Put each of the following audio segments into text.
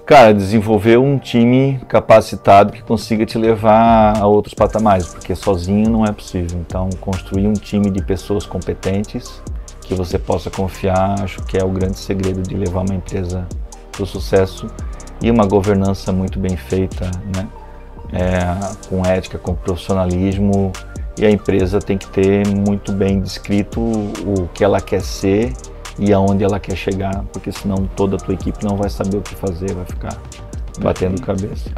Cara, desenvolver um time capacitado que consiga te levar a outros patamares, porque sozinho não é possível. Então, construir um time de pessoas competentes que você possa confiar, acho que é o grande segredo de levar uma empresa para o sucesso, e uma governança muito bem feita, né? Com ética, com profissionalismo, e a empresa tem que ter muito bem descrito o que ela quer ser e aonde ela quer chegar, porque senão toda a tua equipe não vai saber o que fazer, vai ficar batendo cabeça.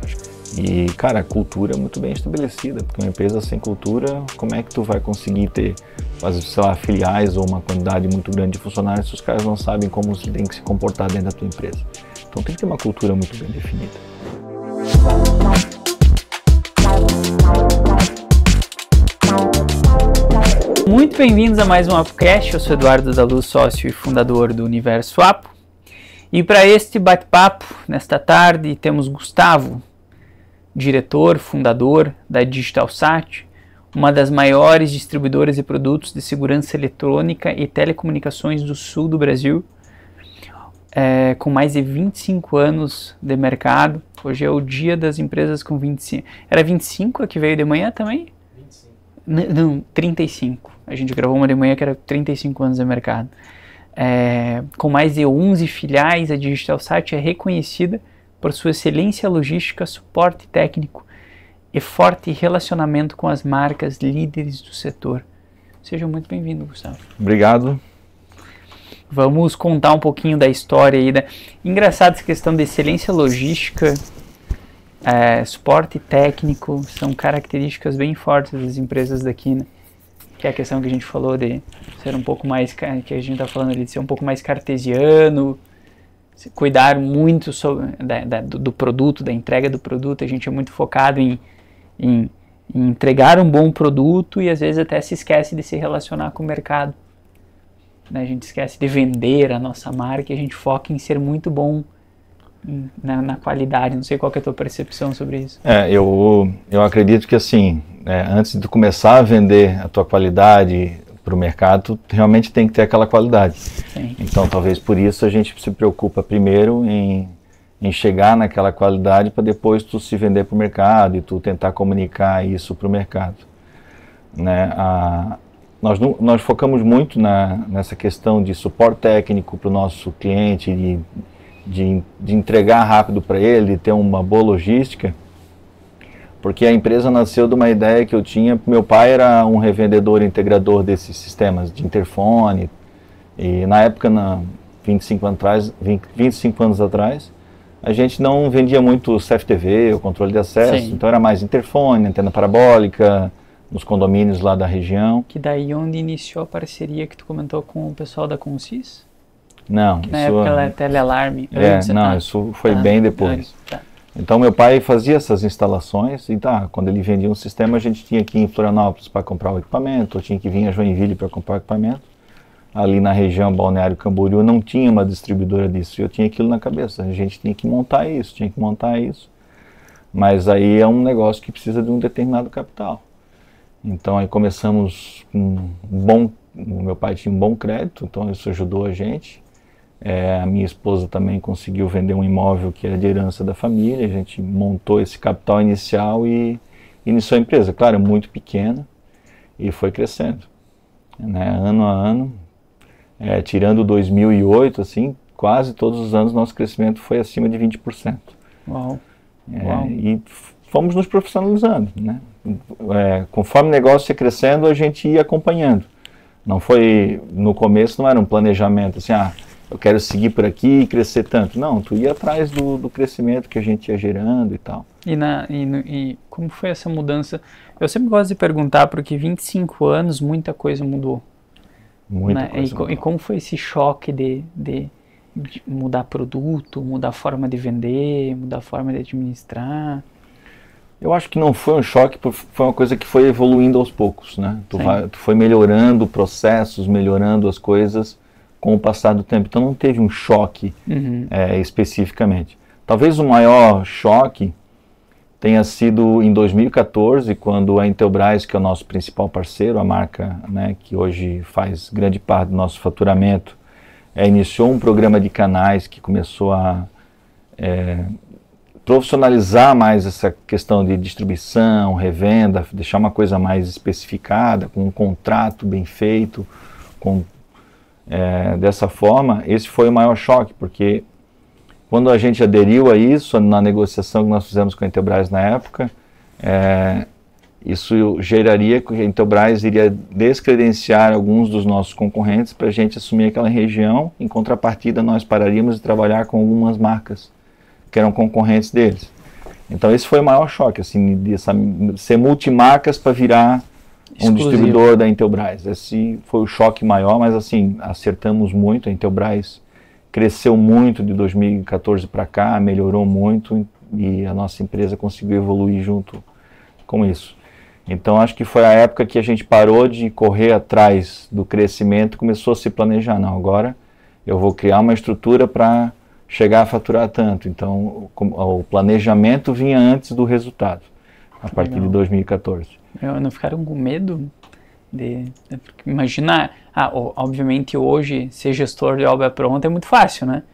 E, cara, a cultura é muito bem estabelecida, porque uma empresa sem cultura, como é que tu vai conseguir ter, sei lá, filiais ou uma quantidade muito grande de funcionários se os caras não sabem como você tem que se comportar dentro da tua empresa? Então tem que ter uma cultura muito bem definida. Muito bem-vindos a mais um Apocast. Eu sou Eduardo da Luz, sócio e fundador do Universo Apo. E para este bate-papo, nesta tarde, temos Gustavo, diretor, fundador da DigitalSat, uma das maiores distribuidoras de produtos de segurança eletrônica e telecomunicações do sul do Brasil, com mais de 25 anos de mercado. Hoje é o dia das empresas com 25. Era 25 a que veio de manhã também? 25. Não, 35. A gente gravou uma de manhã que era 35 anos de mercado. Com mais de 11 filiais, a DigitalSat é reconhecida por sua excelência logística, suporte técnico e forte relacionamento com as marcas líderes do setor. Seja muito bem-vindo, Gustavo. Obrigado. Vamos contar um pouquinho da história aí. Engraçado, essa questão de excelência logística, suporte técnico, são características bem fortes das empresas daqui, né? Que é a questão que a gente falou de ser um pouco mais, que a gente está falando ali, de ser um pouco mais cartesiano, cuidar muito do produto, da entrega do produto. A gente é muito focado em entregar um bom produto e às vezes até se esquece de se relacionar com o mercado. A gente esquece de vender a nossa marca e a gente foca em ser muito bom na qualidade. Não sei qual que é a tua percepção sobre isso. Eu acredito que assim, antes de começar a vender a tua qualidade para o mercado, tu realmente tem que ter aquela qualidade. Sim. Então talvez por isso a gente se preocupa primeiro em chegar naquela qualidade para depois tu se vender para o mercado e tu tentar comunicar isso para o mercado, né? Nós focamos muito nessa questão de suporte técnico para o nosso cliente, de entregar rápido para ele, de ter uma boa logística, porque a empresa nasceu de uma ideia que eu tinha. Meu pai era um revendedor integrador desses sistemas de interfone, e na época, 25 anos atrás, a gente não vendia muito CFTV, o controle de acesso. Sim. Então era mais interfone, antena parabólica, nos condomínios lá da região. Que daí onde iniciou a parceria que tu comentou com o pessoal da Consis? Não, na época ela é telealarme. Isso foi bem depois. Tá. Então meu pai fazia essas instalações e quando ele vendia um sistema, a gente tinha que ir em Florianópolis para comprar o equipamento, ou tinha que vir a Joinville para comprar o equipamento. Ali na região Balneário Camboriú não tinha uma distribuidora disso, e eu tinha aquilo na cabeça, a gente tinha que montar isso. Mas aí é um negócio que precisa de um determinado capital. Então aí começamos o meu pai tinha um bom crédito, então isso ajudou a gente. A minha esposa também conseguiu vender um imóvel que era de herança da família. A gente montou esse capital inicial e iniciou a empresa, claro, muito pequena, e foi crescendo, né, ano a ano. Tirando 2008, assim, quase todos os anos nosso crescimento foi acima de 20%. Uau. E fomos nos profissionalizando, né? Conforme o negócio ia crescendo, a gente ia acompanhando. Não foi, no começo não era um planejamento assim, eu quero seguir por aqui e crescer tanto. Não, tu ia atrás do crescimento que a gente ia gerando e tal. E como foi essa mudança? Eu sempre gosto de perguntar, porque 25 anos, muita coisa mudou. Muita coisa mudou. E como foi esse choque de mudar produto, mudar a forma de vender, mudar a forma de administrar? Eu acho que não foi um choque, foi uma coisa que foi evoluindo aos poucos, né? Tu foi melhorando processos, melhorando as coisas com o passar do tempo. Então não teve um choque especificamente. Talvez o maior choque tenha sido em 2014, quando a Intelbras, que é o nosso principal parceiro, a marca, né, que hoje faz grande parte do nosso faturamento, iniciou um programa de canais que começou a profissionalizar mais essa questão de distribuição, revenda, deixar uma coisa mais especificada, com um contrato bem feito, dessa forma. Esse foi o maior choque, porque quando a gente aderiu a isso, na negociação que nós fizemos com a Intelbras na época, isso geraria que a Intelbras iria descredenciar alguns dos nossos concorrentes para a gente assumir aquela região. Em contrapartida, nós pararíamos de trabalhar com algumas marcas que eram concorrentes deles. Então esse foi o maior choque, assim, de ser multimarcas para virar um distribuidor da Intelbras. Esse foi o choque maior, mas assim, acertamos muito. A Intelbras cresceu muito de 2014 para cá, melhorou muito e a nossa empresa conseguiu evoluir junto com isso. Então acho que foi a época que a gente parou de correr atrás do crescimento e começou a se planejar. Não, agora eu vou criar uma estrutura para chegar a faturar tanto. Então o planejamento vinha antes do resultado, a partir de 2014. Não ficaram com medo de imaginar? Obviamente hoje ser gestor de obra pronta é muito fácil, né?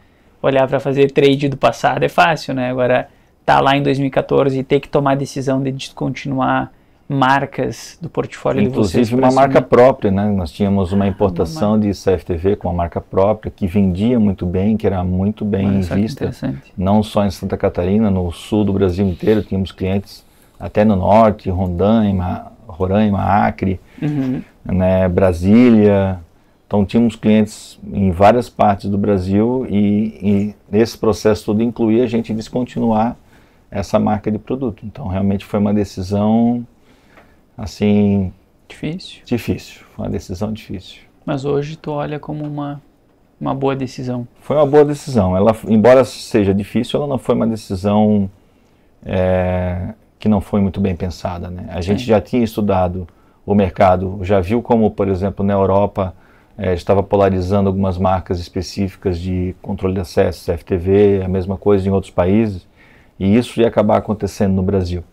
Olhar para fazer trade do passado é fácil, né? Agora tá lá em 2014 e ter que tomar a decisão de descontinuar marcas do portfólio de vocês. Inclusive uma marca própria, né? Nós tínhamos uma importação de CFTV com uma marca própria que vendia muito bem, que era muito bem vista, não só em Santa Catarina, no sul do Brasil inteiro, tínhamos clientes até no norte, Roraima, Acre, né, Brasília. Então tínhamos clientes em várias partes do Brasil e nesse processo todo incluía a gente descontinuar essa marca de produto. Então realmente foi uma decisão assim... Difícil, foi uma decisão difícil. Mas hoje tu olha como uma boa decisão. Foi uma boa decisão. Ela, embora seja difícil, ela não foi uma decisão que não foi muito bem pensada, né? A gente já tinha estudado o mercado, já viu como, por exemplo, na Europa estava polarizando algumas marcas específicas de controle de acesso, CFTV, a mesma coisa em outros países, e isso ia acabar acontecendo no Brasil.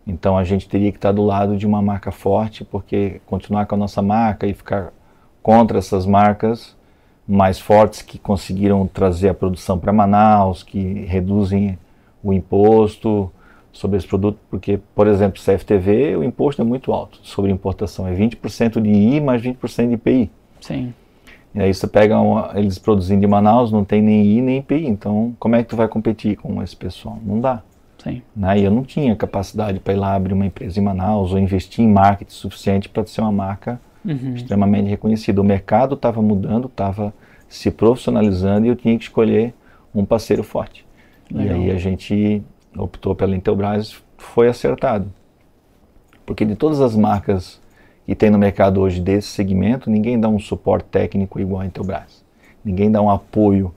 Então a gente teria que estar do lado de uma marca forte, porque continuar com a nossa marca e ficar contra essas marcas mais fortes que conseguiram trazer a produção para Manaus, que reduzem o imposto sobre esse produto, porque, por exemplo, CFTV, o imposto é muito alto sobre importação, é 20% de I mais 20% de IPI. Sim. E aí você pega eles produzindo em Manaus, não tem nem I nem IPI, então como é que tu vai competir com esse pessoal? Não dá. Sim. Né? E eu não tinha capacidade para ir lá abrir uma empresa em Manaus ou investir em marketing suficiente para ser uma marca extremamente reconhecida. O mercado estava mudando, estava se profissionalizando e eu tinha que escolher um parceiro forte. Legal. E aí a gente optou pela Intelbras, foi acertado. Porque de todas as marcas que tem no mercado hoje desse segmento, ninguém dá um suporte técnico igual a Intelbras. Ninguém dá um apoio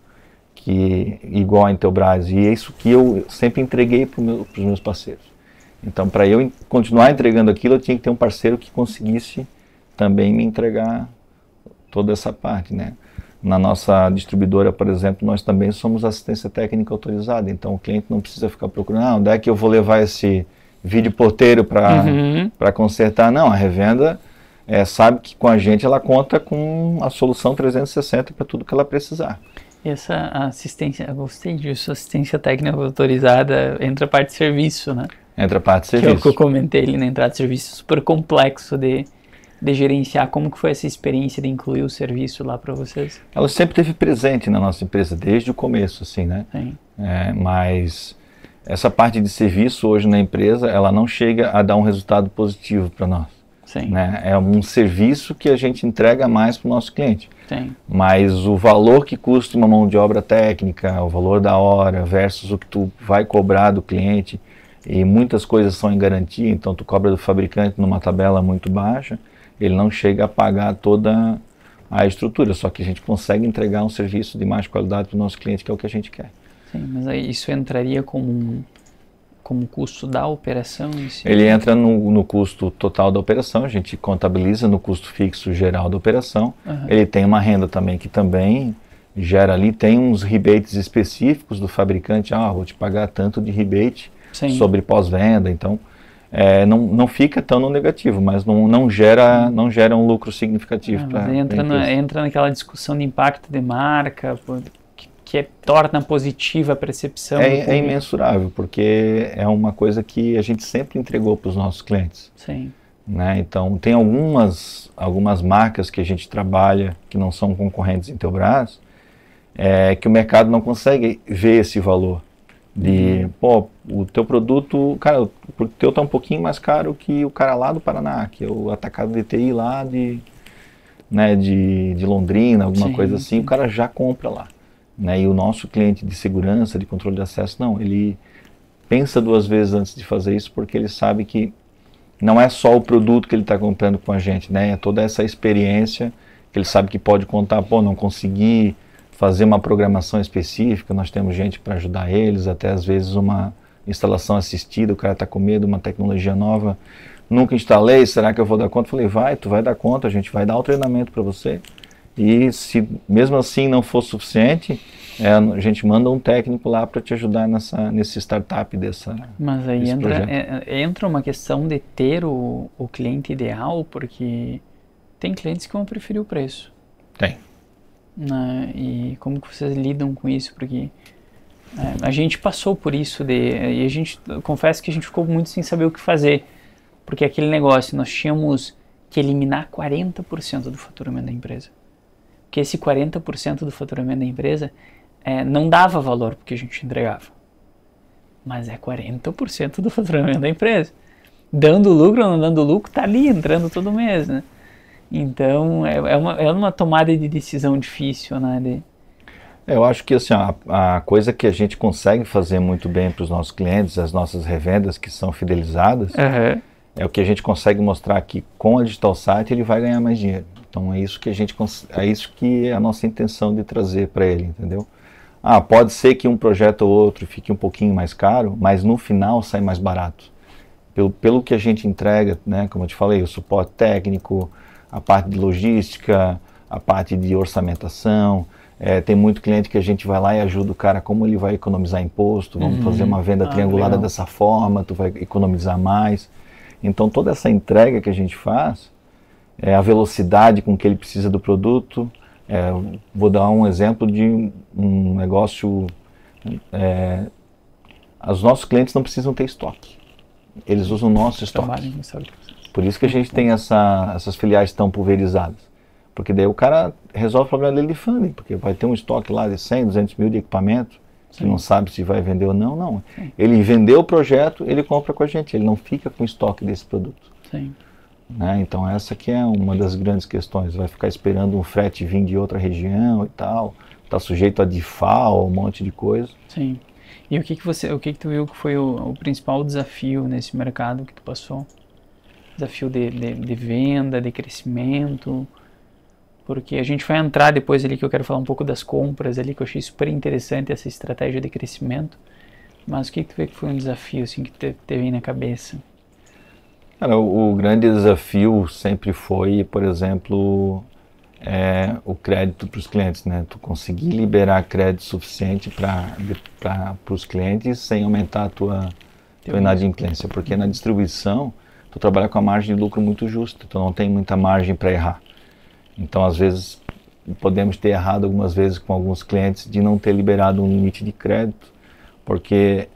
igual a Intelbras. E é isso que eu sempre entreguei para os meus parceiros. Então, para eu continuar entregando aquilo, eu tinha que ter um parceiro que conseguisse também me entregar toda essa parte, né? Na nossa distribuidora, por exemplo, nós também somos assistência técnica autorizada. Então, o cliente não precisa ficar procurando, onde é que eu vou levar esse vídeo porteiro para consertar? Não, a revenda sabe que com a gente ela conta com a solução 360 para tudo que ela precisar. Essa assistência, eu gostei disso, assistência técnica autorizada, entra a parte de serviço, né? Entra a parte de serviço. Que é o que eu comentei ali na entrada de serviço, super complexo de gerenciar. Como que foi essa experiência de incluir o serviço lá para vocês? Ela sempre esteve presente na nossa empresa, desde o começo, assim, né? Sim. Mas essa parte de serviço hoje na empresa, ela não chega a dar um resultado positivo para nós. Sim. Né? É um serviço que a gente entrega mais para o nosso cliente. Sim. Mas o valor que custa uma mão de obra técnica, o valor da hora versus o que tu vai cobrar do cliente, e muitas coisas são em garantia, então tu cobra do fabricante numa tabela muito baixa, ele não chega a pagar toda a estrutura, só que a gente consegue entregar um serviço de mais qualidade para o nosso cliente, que é o que a gente quer. Sim, mas aí isso entraria como custo da operação em si? Ele entra no custo total da operação, a gente contabiliza no custo fixo geral da operação. Ele tem uma renda também que também gera ali, tem uns rebates específicos do fabricante, vou te pagar tanto de rebate sobre pós-venda, então não fica tão no negativo, mas não gera um lucro significativo. Entra naquela discussão de impacto de marca, que que torna positiva a percepção? É imensurável, porque é uma coisa que a gente sempre entregou para os nossos clientes. Sim. Né? Então, tem algumas marcas que a gente trabalha, que não são concorrentes em Teobras, que o mercado não consegue ver esse valor. Pô, o teu produto, cara, o teu tá um pouquinho mais caro que o cara lá do Paraná, que é o atacado de TI lá de Londrina, alguma coisa assim, o cara já compra lá. Né? E o nosso cliente de segurança, de controle de acesso, não, ele pensa 2 vezes antes de fazer isso, porque ele sabe que não é só o produto que ele está comprando com a gente, né? É toda essa experiência que ele sabe que pode contar, pô, não consegui fazer uma programação específica, nós temos gente para ajudar eles, até às vezes uma instalação assistida, o cara está com medo, uma tecnologia nova, nunca instalei, será que eu vou dar conta? Falei, tu vai dar conta, a gente vai dar o treinamento para você, e se mesmo assim não for suficiente, a gente manda um técnico lá para te ajudar nesse startup Mas aí entra uma questão de ter o cliente ideal, porque tem clientes que vão preferir o preço. Tem. Né? E como que vocês lidam com isso? Porque a gente passou por isso e a gente, confesso que a gente ficou muito sem saber o que fazer, porque aquele negócio, nós tínhamos que eliminar 40% do faturamento da empresa, porque esse 40% do faturamento da empresa não dava valor porque a gente entregava, mas é 40% do faturamento da empresa, dando lucro ou não dando lucro, tá ali entrando todo mês, né? Então, é uma tomada de decisão difícil, né? Eu acho que assim, a coisa que a gente consegue fazer muito bem para os nossos clientes, as nossas revendas que são fidelizadas, é o que a gente consegue mostrar que com a Digital Site ele vai ganhar mais dinheiro. Então é isso que é a nossa intenção de trazer para ele, entendeu? Pode ser que um projeto ou outro fique um pouquinho mais caro, mas no final sai mais barato. Pelo que a gente entrega, né, como eu te falei, o suporte técnico, a parte de logística, a parte de orçamentação. Tem muito cliente que a gente vai lá e ajuda o cara como ele vai economizar imposto, vamos fazer uma venda triangulada dessa forma, tu vai economizar mais. Então toda essa entrega que a gente faz, a velocidade com que ele precisa do produto, vou dar um exemplo de um negócio, os nossos clientes não precisam ter estoque, eles usam o nosso estoque. Por isso que a gente tem essas filiais tão pulverizadas. Porque daí o cara resolve o problema dele de funding, porque vai ter um estoque lá de 100, 200 mil de equipamento, que não sabe se vai vender ou não. Não. Ele vendeu o projeto, ele compra com a gente, ele não fica com estoque desse produto. Sim. Né? Então essa que é uma das grandes questões. Vai ficar esperando um frete vir de outra região e tal, está sujeito a DIFAL, um monte de coisa. Sim. E o que tu viu que foi o principal desafio nesse mercado que tu passou? Desafio de venda, de crescimento, porque a gente vai entrar depois ali que eu quero falar um pouco das compras ali, que eu achei super interessante essa estratégia de crescimento, mas o que tu vê que foi um desafio assim, que teve aí na cabeça? Cara, o grande desafio sempre foi, por exemplo, o crédito para os clientes, né? Tu conseguir liberar crédito suficiente para os clientes sem aumentar a tua inadimplência, porque na distribuição tu trabalha com a margem de lucro muito justa, tu não tem muita margem para errar. Então, às vezes, podemos ter errado algumas vezes com alguns clientes de não ter liberado um limite de crédito, porque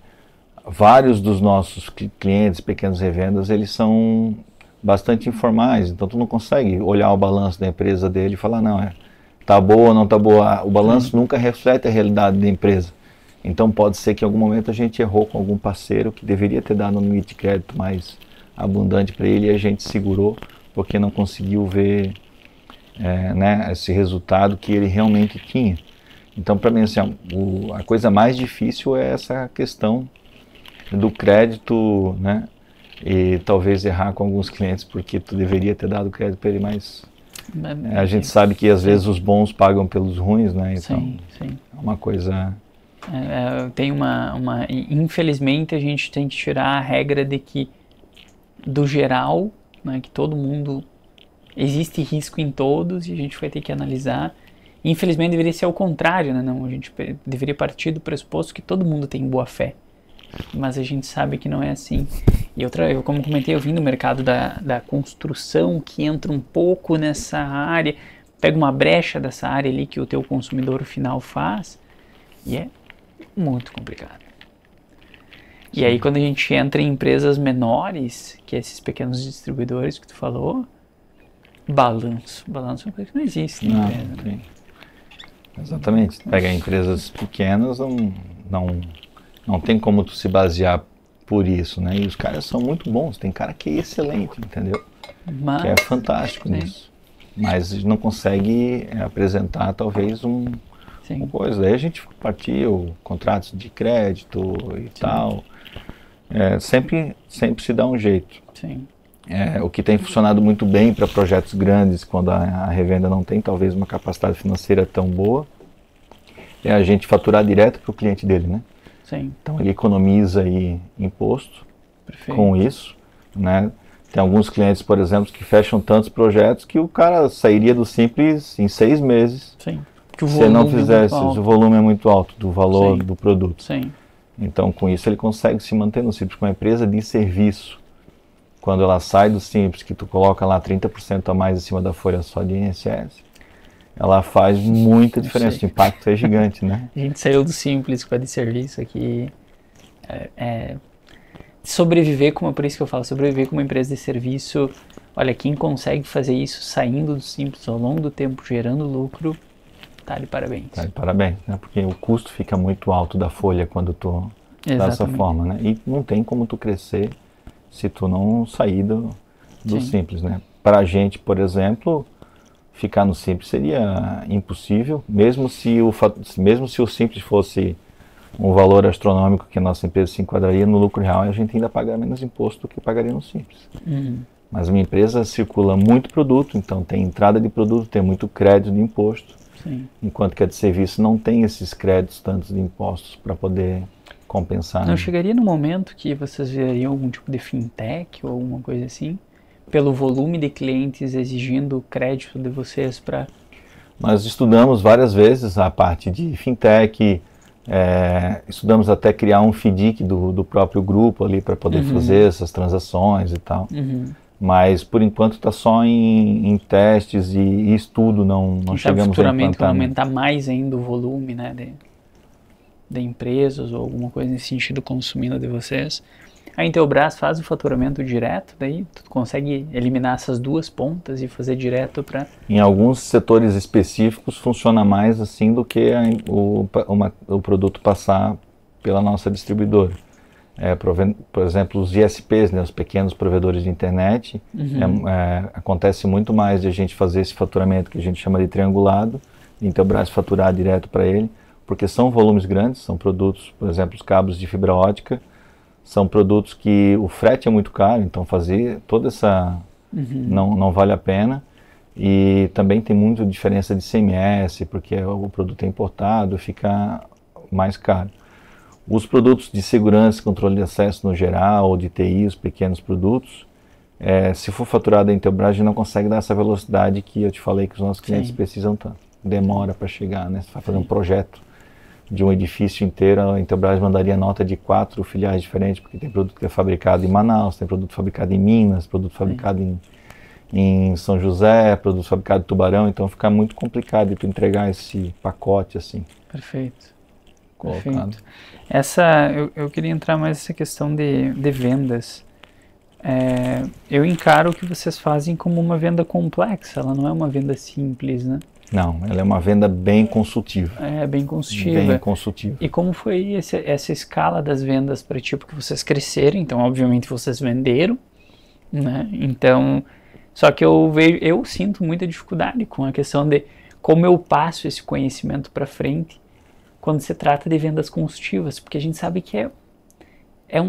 vários dos nossos clientes, pequenas revendas, eles são bastante informais, então tu não consegue olhar o balanço da empresa dele e falar, não, tá boa ou não tá boa. O balanço nunca reflete a realidade da empresa. Então, pode ser que em algum momento a gente errou com algum parceiro que deveria ter dado um limite de crédito mais abundante para ele e a gente segurou porque não conseguiu ver esse resultado que ele realmente tinha. Então, para mim, assim, a coisa mais difícil é essa questão do crédito, né? E talvez errar com alguns clientes porque tu deveria ter dado crédito para ele, mas a gente sabe que às vezes os bons pagam pelos ruins, né? Então, sim. É uma coisa... tem infelizmente a gente tem que tirar a regra de que do geral, né, que todo mundo, existe risco em todos e a gente vai ter que analisar. Infelizmente deveria ser ao contrário, né? Não, a gente deveria partir do pressuposto que todo mundo tem boa fé, mas a gente sabe que não é assim. E eu como comentei, eu vim do mercado da construção, que entra um pouco nessa área, pega uma brecha dessa área ali que o teu consumidor final faz, E é muito complicado. E aí quando a gente entra em empresas menores, que é esses pequenos distribuidores que tu falou, balanço é uma coisa que não existe na empresa. Né? Exatamente. Pega empresas pequenas, não tem como tu se basear por isso, né? E os caras são muito bons, tem cara que é excelente, entendeu? Que é fantástico nisso. Mas a gente não consegue apresentar talvez uma coisa. Daí a gente partiu contratos de crédito e tal. Sempre se dá um jeito. Sim. O que tem funcionado muito bem para projetos grandes, quando a revenda não tem talvez uma capacidade financeira tão boa, é a gente faturar direto para o cliente dele, né? Sim. Então ele economiza aí imposto. Perfeito. Com isso, né? Tem alguns clientes, por exemplo, que fecham tantos projetos que o cara sairia do Simples em 6 meses. Sim. Se não fizesse, o volume é muito alto do valor do produto. Sim. Então, com isso, ele consegue se manter no Simples. Com uma empresa de serviço, quando ela sai do Simples, que tu coloca lá 30% a mais em cima da folha só de INSS, ela faz muita diferença. O impacto é gigante, né? A gente saiu do Simples com a de serviço aqui. Sobreviver por isso que eu falo, sobreviver com uma empresa de serviço, olha, quem consegue fazer isso saindo do Simples ao longo do tempo, gerando lucro, tá de parabéns. Tá de parabéns, né? Porque o custo fica muito alto da folha quando tu tá dessa forma, né? E não tem como tu crescer se tu não sair do Simples, né? Pra gente, por exemplo, ficar no Simples seria impossível, mesmo se o Simples fosse um valor astronômico que a nossa empresa se enquadraria no lucro real, a gente ainda paga menos imposto do que pagaria no Simples. Mas uma empresa circula muito produto, então tem entrada de produto, tem muito crédito de imposto, enquanto que a de serviço não tem esses créditos tantos de impostos para poder compensar. Não chegaria no momento que vocês veriam algum tipo de fintech ou alguma coisa assim, pelo volume de clientes exigindo crédito de vocês para... Nós estudamos várias vezes a parte de fintech, estudamos até criar um FDIC do próprio grupo ali para poder fazer essas transações e tal. Mas por enquanto está só em testes e estudo, não chegamos a futuramente aumentar mais ainda o volume, né, de empresas ou alguma coisa nesse sentido consumindo de vocês. A Intelbras faz o faturamento direto, daí tu consegue eliminar essas duas pontas e fazer direto para... Em alguns setores específicos funciona mais assim do que o produto passar pela nossa distribuidora. Por exemplo, os ISPs, né, os pequenos provedores de internet, acontece muito mais de a gente fazer esse faturamento que a gente chama de triangulado, e Intelbras faturar direto para ele, porque são volumes grandes, são produtos, por exemplo, os cabos de fibra ótica, são produtos que o frete é muito caro, então fazer toda essa... não vale a pena. E também tem muita diferença de ICMS, porque o produto é importado, fica mais caro. Os produtos de segurança e controle de acesso no geral, ou de TI, os pequenos produtos, se for faturado em Intelbras, a gente não consegue dar essa velocidade que eu te falei que os nossos clientes precisam tanto. Demora para chegar, né? Você vai fazer um projeto de um edifício inteiro, a Intelbras mandaria nota de 4 filiais diferentes, porque tem produto que é fabricado em Manaus, tem produto fabricado em Minas, produto fabricado em São José, produto fabricado em Tubarão, então fica muito complicado de entregar esse pacote assim. Perfeito. Colocado. Perfeito. Eu queria entrar mais nessa questão de vendas. Eu encaro o que vocês fazem como uma venda complexa, ela não é uma venda simples, né? Não, ela é uma venda bem consultiva. Bem consultiva. Bem consultiva. E como foi essa escala das vendas para ti? Porque vocês cresceram, então obviamente vocês venderam, né? Então, só que eu sinto muita dificuldade com a questão de como eu passo esse conhecimento para frente quando se trata de vendas consultivas, porque a gente sabe que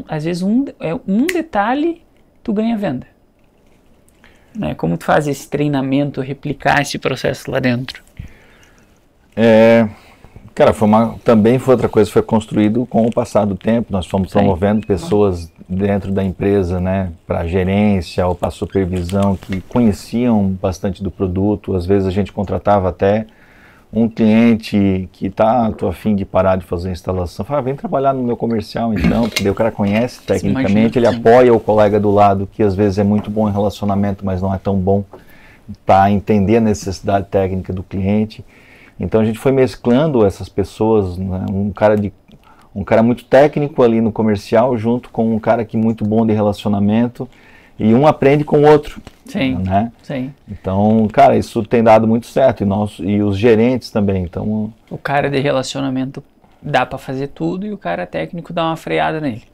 às vezes um detalhe tu ganha venda. Né? Como tu faz esse treinamento, replicar esse processo lá dentro? Cara, também foi outra coisa que foi construído com o passar do tempo. Nós fomos promovendo pessoas dentro da empresa, né, para gerência ou para supervisão, que conheciam bastante do produto. Às vezes a gente contratava até um cliente que tô a fim de parar de fazer a instalação, fala, vem trabalhar no meu comercial então, porque daí o cara conhece tecnicamente, ele apoia o colega do lado, que às vezes é muito bom em relacionamento, mas não é tão bom para entender a necessidade técnica do cliente. Então a gente foi mesclando essas pessoas, né? Um cara muito técnico ali no comercial, junto com um cara que muito bom de relacionamento, e um aprende com o outro. Sim, né? sim. Então, cara, isso tem dado muito certo, e os gerentes também. Então, o cara de relacionamento dá para fazer tudo e o cara técnico dá uma freada nele.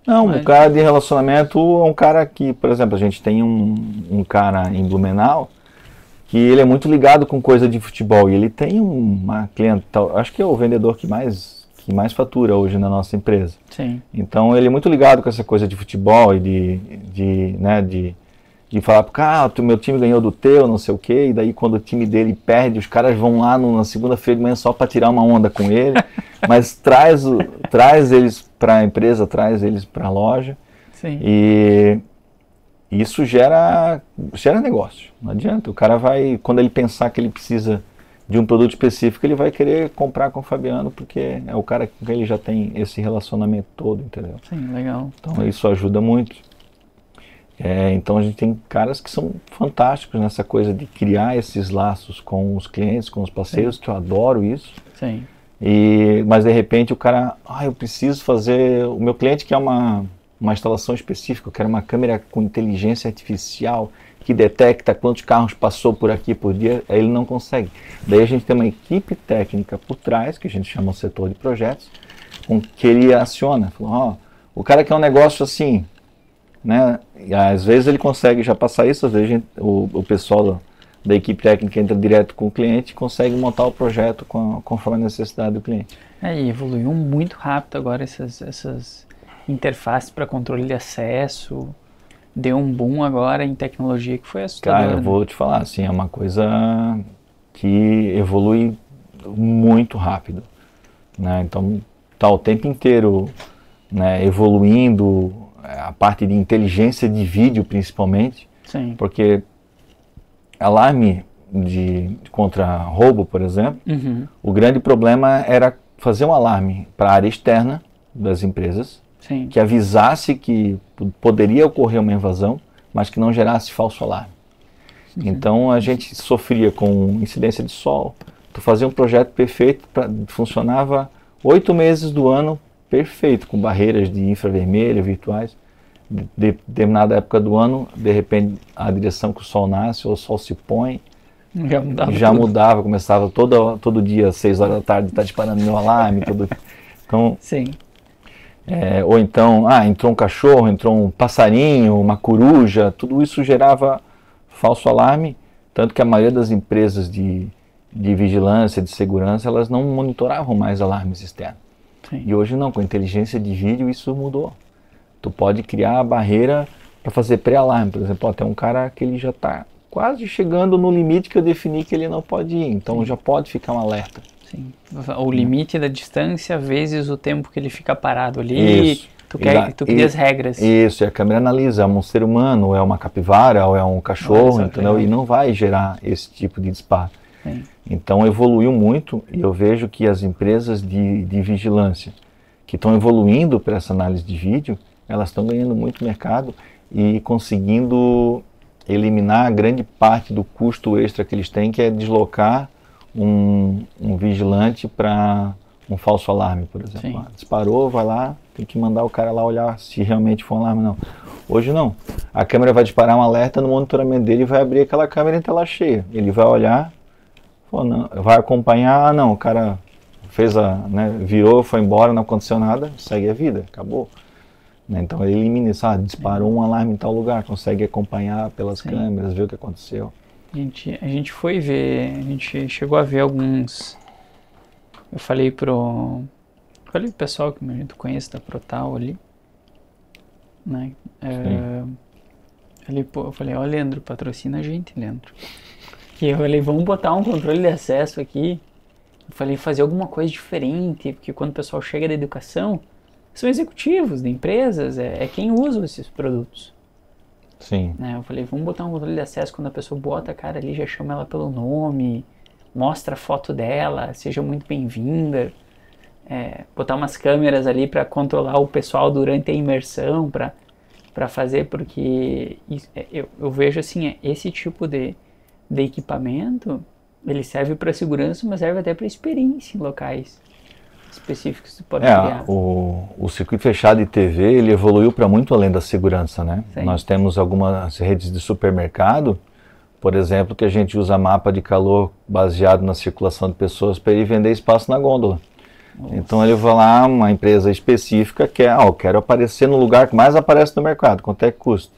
Não, o cara de relacionamento é um cara que, por exemplo, a gente tem um cara em Blumenau que ele é muito ligado com coisa de futebol, e ele tem uma clientela, acho que é o vendedor que mais fatura hoje na nossa empresa. Sim. Então ele é muito ligado com essa coisa de futebol e de falar pro cara, meu time ganhou do teu, não sei o quê, e daí quando o time dele perde, os caras vão lá na segunda-feira de manhã só para tirar uma onda com ele, mas traz eles para a empresa, traz eles para a loja. Sim. E isso gera negócio. Não adianta, o cara vai, quando ele pensar que ele precisa de um produto específico, ele vai querer comprar com o Fabiano, porque é o cara com quem ele já tem esse relacionamento todo, entendeu? Sim, legal. Então isso ajuda muito. Então a gente tem caras que são fantásticos nessa coisa de criar esses laços com os clientes, com os parceiros, sim, que eu adoro isso. Sim. Mas de repente o cara, eu preciso fazer, o meu cliente quer uma instalação específica, eu quero uma câmera com inteligência artificial que detecta quantos carros passou por aqui por dia, aí ele não consegue. Daí a gente tem uma equipe técnica por trás, que a gente chama o setor de projetos, com que ele aciona. Falou, o cara quer um negócio assim, né? E às vezes ele consegue já passar isso, às vezes o pessoal da equipe técnica entra direto com o cliente e consegue montar o projeto conforme a necessidade do cliente. E evoluiu muito rápido agora essas interfaces para controle de acesso. Deu um boom agora em tecnologia que foi assustador. Cara, eu vou te falar, assim, é uma coisa que evolui muito rápido, né? Então tá o tempo inteiro, né, evoluindo a parte de inteligência de vídeo principalmente. Sim. Porque alarme contra roubo, por exemplo, o grande problema era fazer um alarme para a área externa das empresas, sim, que avisasse que poderia ocorrer uma invasão, mas que não gerasse falso alarme. Então a gente sofria com incidência de sol. Tu fazia um projeto perfeito, funcionava 8 meses do ano perfeito, com barreiras de infravermelho virtuais. De determinada época do ano, de repente a direção que o sol nasce ou o sol se põe já mudava, começava todo dia às 6 horas da tarde tá disparando meu alarme, então, sim. Ou então, entrou um cachorro, entrou um passarinho, uma coruja, tudo isso gerava falso alarme, tanto que a maioria das empresas de vigilância, de segurança, elas não monitoravam mais alarmes externos. Sim. E hoje não, com inteligência de vídeo isso mudou. Tu pode criar a barreira para fazer pré-alarme, por exemplo, tem um cara que ele já está quase chegando no limite que eu defini que ele não pode ir, então sim, já pode ficar um alerta. Sim. O limite da distância vezes o tempo que ele fica parado ali. Isso. Tu cria as regras. Isso, e a câmera analisa, é um ser humano, ou é uma capivara, ou é um cachorro, entendeu? E não vai gerar esse tipo de disparo. Sim. Então evoluiu muito, e eu vejo que as empresas de vigilância que estão evoluindo para essa análise de vídeo, elas estão ganhando muito mercado e conseguindo eliminar grande parte do custo extra que eles têm, que é deslocar um vigilante para um falso alarme, por exemplo. Disparou, vai lá, tem que mandar o cara lá olhar se realmente foi um alarme ou não. Hoje não. A câmera vai disparar um alerta, no monitoramento dele vai abrir aquela câmera em tela cheia. Ele vai olhar, vai acompanhar, não, o cara virou, foi embora, não aconteceu nada, segue a vida, acabou. Então ele elimina isso, disparou um alarme em tal lugar, consegue acompanhar pelas câmeras, ver o que aconteceu. A gente foi ver, a gente chegou a ver alguns. Eu falei pro pessoal que a gente conhece da Protal ali, né? Eu falei, Leandro, patrocina a gente, Leandro. E eu falei, vamos botar um controle de acesso aqui. Eu falei, fazer alguma coisa diferente, porque quando o pessoal chega da educação, são executivos de empresas, é quem usa esses produtos. Sim. Eu falei, vamos botar um controle de acesso, quando a pessoa bota a cara ali, já chama ela pelo nome, mostra a foto dela, seja muito bem-vinda. Botar umas câmeras ali para controlar o pessoal durante a imersão, para fazer, porque eu vejo assim, esse tipo de equipamento ele serve para segurança, mas serve até para experiência em locais específicos que você pode criar. O circuito fechado de TV, ele evoluiu para muito além da segurança, né? Sim. Nós temos algumas redes de supermercado, por exemplo, que a gente usa mapa de calor baseado na circulação de pessoas para ir vender espaço na gôndola. Nossa. Então ele vai lá, uma empresa específica quer, eu quero aparecer no lugar que mais aparece no mercado, quanto é que custa?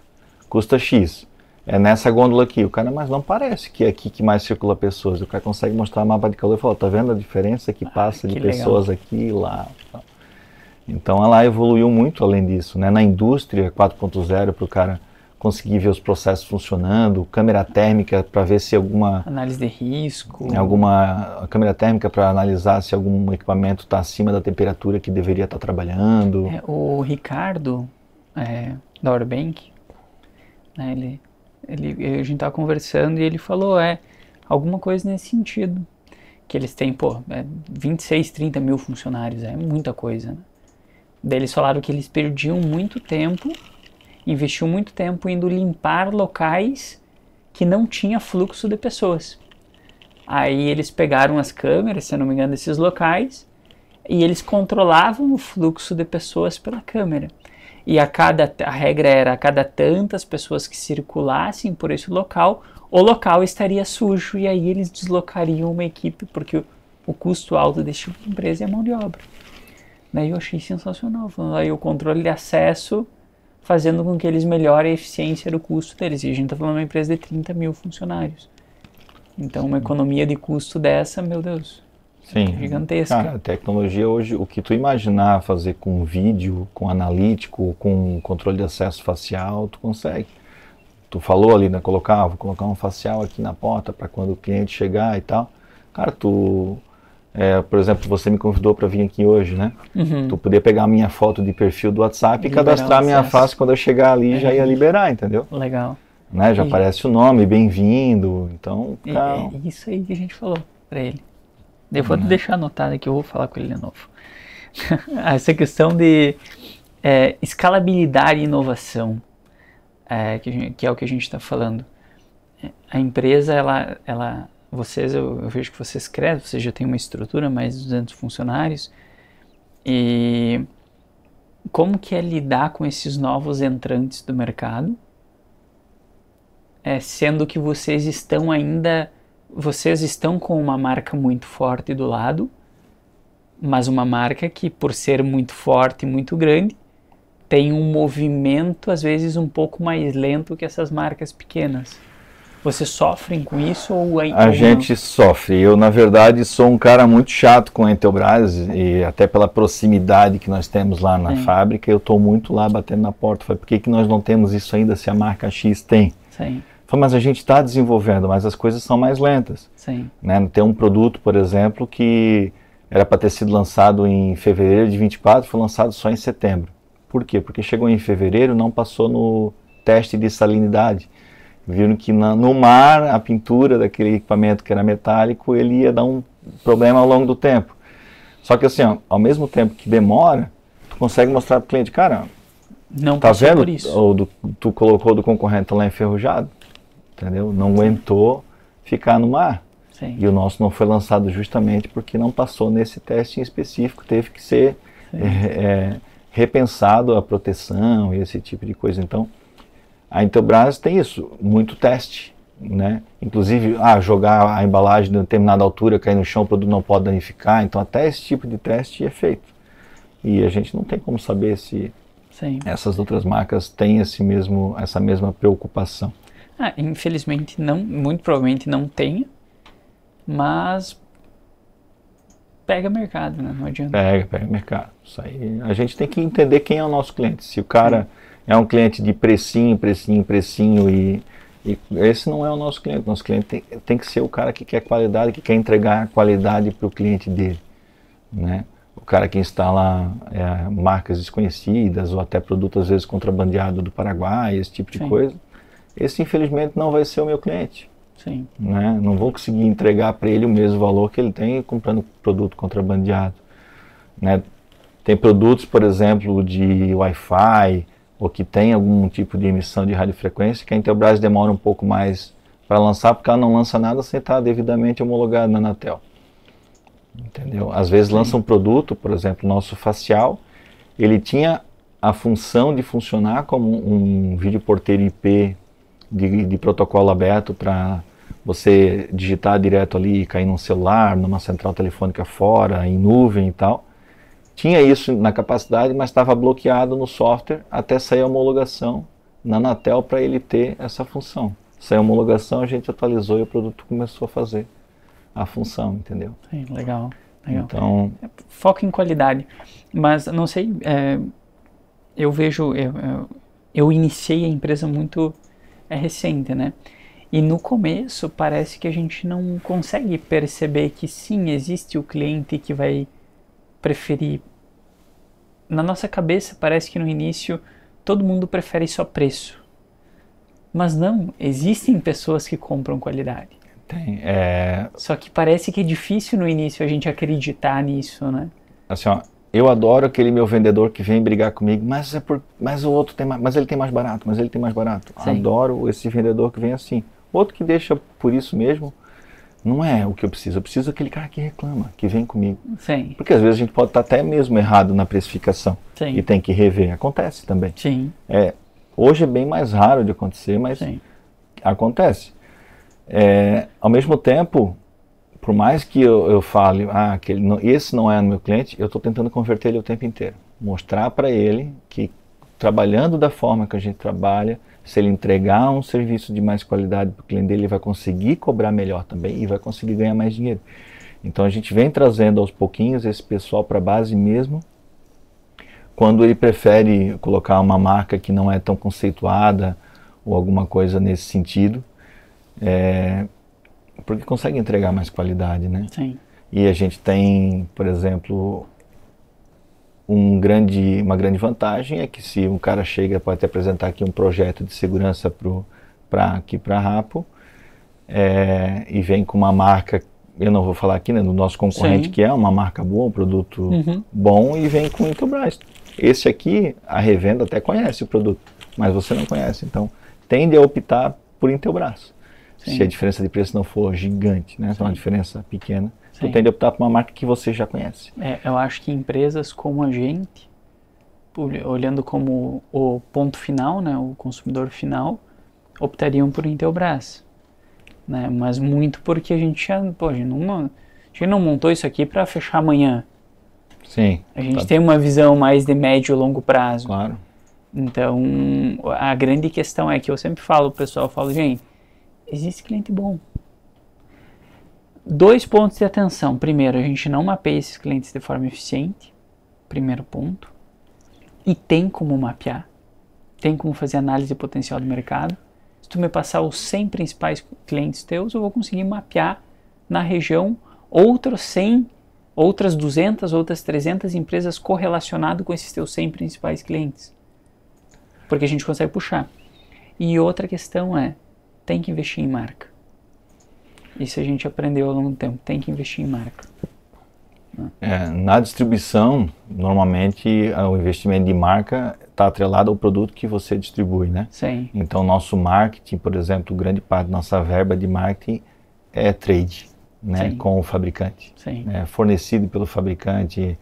Custa X. É nessa gôndola aqui. O cara, mas não parece que é aqui que mais circula pessoas. O cara consegue mostrar o mapa de calor e falar, tá vendo a diferença que passa de pessoas legal. Aqui e lá. Então ela evoluiu muito além disso, né? Na indústria 4.0, para o cara conseguir ver os processos funcionando, câmera térmica para ver se alguma... Análise de risco. Alguma câmera térmica para analisar se algum equipamento está acima da temperatura que deveria estar trabalhando. O Ricardo, da Orbank, né, a gente estava conversando e ele falou, alguma coisa nesse sentido, que eles têm, 26, 30 mil funcionários, é muita coisa, né? Daí eles falaram que eles perdiam muito tempo, investiam muito tempo indo limpar locais que não tinha fluxo de pessoas. Aí eles pegaram as câmeras, se eu não me engano, desses locais, e eles controlavam o fluxo de pessoas pela câmera. E a regra era, a cada tantas pessoas que circulassem por esse local, o local estaria sujo e aí eles deslocariam uma equipe, porque o custo alto desse tipo de empresa é a mão de obra. Daí eu achei sensacional, aí o controle de acesso fazendo com que eles melhorem a eficiência do custo deles. E a gente está falando de uma empresa de 30 mil funcionários. Então uma economia de custo dessa, meu Deus... Sim, gigantesca. Cara, a tecnologia hoje, o que tu imaginar fazer com vídeo, com analítico, com controle de acesso facial, tu consegue. Tu falou ali, né, vou colocar um facial aqui na porta para quando o cliente chegar e tal. Cara, por exemplo, você me convidou para vir aqui hoje, né? Uhum. Tu podia pegar a minha foto de perfil do WhatsApp e cadastrar a minha face quando eu chegar ali, já ia liberar, entendeu? Legal. Né? Já aparece o nome, bem-vindo, então... É isso aí que a gente falou para ele. Eu vou deixar anotado aqui, eu vou falar com ele de novo. Essa questão de escalabilidade e inovação, que é o que a gente está falando. A empresa, eu vejo que vocês crescem, vocês já têm uma estrutura, mais de 200 funcionários, e como que é lidar com esses novos entrantes do mercado, sendo que vocês estão com uma marca muito forte do lado, mas uma marca que, por ser muito forte e muito grande, tem um movimento, às vezes, um pouco mais lento que essas marcas pequenas. Vocês sofrem com isso ou A gente sofre. Eu, na verdade, sou um cara muito chato com a Intelbras, e até pela proximidade que nós temos lá na fábrica, eu estou muito lá batendo na porta. Falei, por que nós não temos isso ainda se a marca X tem? Sim. Mas a gente está desenvolvendo, mas as coisas são mais lentas. Sim. Né? Tem um produto, por exemplo, que era para ter sido lançado em fevereiro de 24, foi lançado só em setembro. Por quê? Porque chegou em fevereiro, não passou no teste de salinidade. Viram que no mar, a pintura daquele equipamento que era metálico, ele ia dar um problema ao longo do tempo. Só que assim, ao mesmo tempo que demora, tu consegue mostrar para o cliente, cara, não tá vendo? Por isso. Ou tu colocou do concorrente lá enferrujado. Entendeu? Não aguentou ficar no mar. Sim. E o nosso não foi lançado justamente porque não passou nesse teste em específico, teve que ser repensado a proteção e esse tipo de coisa. Então, a Intelbras tem isso, muito teste, né? Inclusive, jogar a embalagem de determinada altura, cair no chão, o produto não pode danificar. Então, até esse tipo de teste é feito. E a gente não tem como saber se essas outras marcas têm essa mesma preocupação. Infelizmente não, muito provavelmente não tenha, mas pega mercado, né? Não adianta. Pega mercado. Isso aí, a gente tem que entender quem é o nosso cliente. Se o cara é um cliente de precinho, e esse não é o nosso cliente. Nosso cliente tem que ser o cara que quer qualidade, que quer entregar qualidade para o cliente dele, né? O cara que instala marcas desconhecidas ou até produtos às vezes contrabandeados do Paraguai, esse tipo de coisa. Esse, infelizmente, não vai ser o meu cliente. Sim. Né? Não vou conseguir entregar para ele o mesmo valor que ele tem comprando produto contrabandeado. Né? Tem produtos, por exemplo, de Wi-Fi, ou que tem algum tipo de emissão de radiofrequência, que a Intelbras demora um pouco mais para lançar, porque ela não lança nada sem estar devidamente homologado na Anatel. Entendeu? Às vezes lança um produto, por exemplo, o nosso facial, ele tinha a função de funcionar como um vídeo porteiro IP de protocolo aberto para você digitar direto ali, cair num celular, numa central telefônica fora, em nuvem e tal. Tinha isso na capacidade, mas estava bloqueado no software até sair a homologação na Anatel para ele ter essa função. Saiu a homologação, a gente atualizou e o produto começou a fazer a função, entendeu? Sim, legal. Então, foco em qualidade. Mas, não sei, eu vejo, eu iniciei a empresa muito recente, né? E no começo parece que a gente não consegue perceber que sim, existe o cliente que vai preferir. Na nossa cabeça parece que no início todo mundo prefere só preço. Mas não, existem pessoas que compram qualidade. tem, Só que parece que é difícil no início a gente acreditar nisso, né? assim, ó, eu adoro aquele meu vendedor que vem brigar comigo, mas o outro tem mais, mas ele tem mais barato, mas ele tem mais barato. Sim. Adoro esse vendedor que vem assim. Outro que deixa por isso mesmo, não é o que eu preciso daquele cara que reclama, que vem comigo. Sim. Porque às vezes a gente pode estar até mesmo errado na precificação. Sim. E tem que rever. Acontece também. Sim. Hoje é bem mais raro de acontecer, mas Sim. acontece. Ao mesmo tempo, por mais que eu fale, esse não é meu cliente, eu estou tentando converter ele o tempo inteiro. Mostrar para ele que trabalhando da forma que a gente trabalha, se ele entregar um serviço de mais qualidade para o cliente dele, ele vai conseguir cobrar melhor também e vai conseguir ganhar mais dinheiro. Então a gente vem trazendo aos pouquinhos esse pessoal para a base mesmo, quando ele prefere colocar uma marca que não é tão conceituada ou alguma coisa nesse sentido, porque consegue entregar mais qualidade, né? Sim. E a gente tem, por exemplo, uma grande vantagem é que se um cara chega, pode apresentar aqui um projeto de segurança aqui para a Rapo, e vem com uma marca, eu não vou falar aqui, né, do nosso concorrente, Sim. que é uma marca boa, um produto bom, e vem com o Intelbras. Esse aqui, a revenda até conhece o produto, mas você não conhece, então tende a optar por Intelbras. Sim. Se a diferença de preço não for gigante, né, se é uma diferença pequena, Sim. tu tende a optar por uma marca que você já conhece. Eu acho que empresas como a gente, olhando como o ponto final, né, o consumidor final, optariam por Intelbras, né, mas muito porque a gente não montou isso aqui para fechar amanhã. Sim. A gente tem uma visão mais de médio e longo prazo. Claro. Então, a grande questão é que eu sempre falo, o pessoal fala, gente, existe cliente bom. 2 pontos de atenção. Primeiro, a gente não mapeia esses clientes de forma eficiente. Primeiro ponto. E tem como mapear. Tem como fazer análise de potencial do mercado. Se tu me passar os 100 principais clientes teus, eu vou conseguir mapear na região outros 100, outras 200, outras 300 empresas correlacionadas com esses teus 100 principais clientes. Porque a gente consegue puxar. E outra questão tem que investir em marca. Isso a gente aprendeu ao longo do tempo, tem que investir em marca. Na distribuição, normalmente o investimento de marca está atrelado ao produto que você distribui, né? Sim. Então nosso marketing, por exemplo, grande parte da nossa verba de marketing é trade, né? Com o fabricante. Sim. Fornecido pelo fabricante,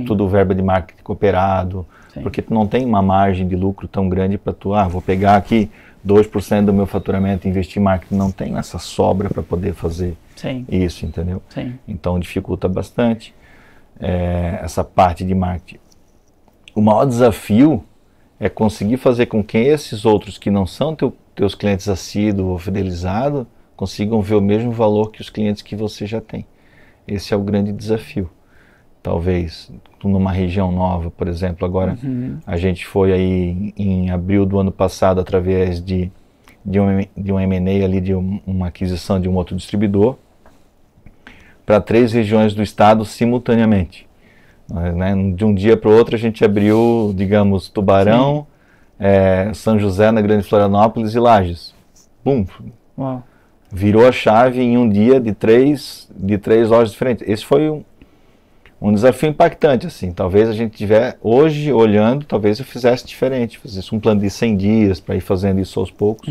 tudo verba de marketing cooperado, Sim. porque tu não tem uma margem de lucro tão grande para tu, vou pegar aqui 2% do meu faturamento e investir em marketing. Não tem essa sobra para poder fazer isso, entendeu? Sim. Então dificulta bastante essa parte de marketing. O maior desafio é conseguir fazer com que esses outros que não são teus clientes assíduos ou fidelizados consigam ver o mesmo valor que os clientes que você já tem. Esse é o grande desafio. Talvez numa região nova, por exemplo, agora a gente foi aí em abril do ano passado através de um M&A ali, de uma aquisição de um outro distribuidor, para 3 regiões do estado simultaneamente. Né? De um dia para o outro a gente abriu, digamos, Tubarão, São José na Grande Florianópolis e Lages. Bum! Uau. Virou a chave em um dia de três lojas diferentes. Esse foi um desafio impactante, assim. Talvez a gente tiver hoje olhando, talvez eu fizesse diferente, fizesse um plano de 100 dias para ir fazendo isso aos poucos.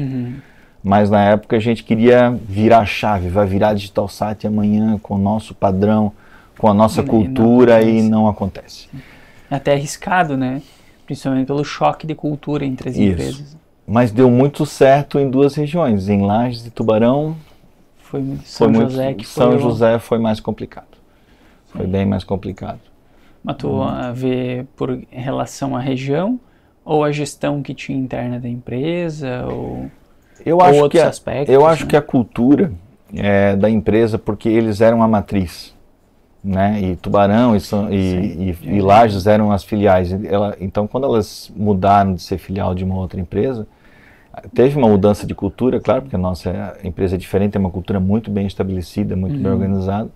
Mas na época a gente queria virar a chave, vai virar Digital Site amanhã com o nosso padrão, com a nossa cultura e não acontece. É até arriscado, né? Principalmente pelo choque de cultura entre as empresas. Mas deu muito certo em 2 regiões, em Lages e Tubarão. São José foi mais complicado. Foi bem mais complicado. Mas tu vê por relação à região ou a gestão que tinha interna da empresa ou outros aspectos? Eu acho que a cultura da empresa, porque eles eram a matriz, né? E Tubarão e Lages eram as filiais. Então, quando elas mudaram de ser filial de uma outra empresa, teve uma mudança de cultura, claro, porque a nossa empresa é diferente, tem uma cultura muito bem estabelecida, muito bem organizada.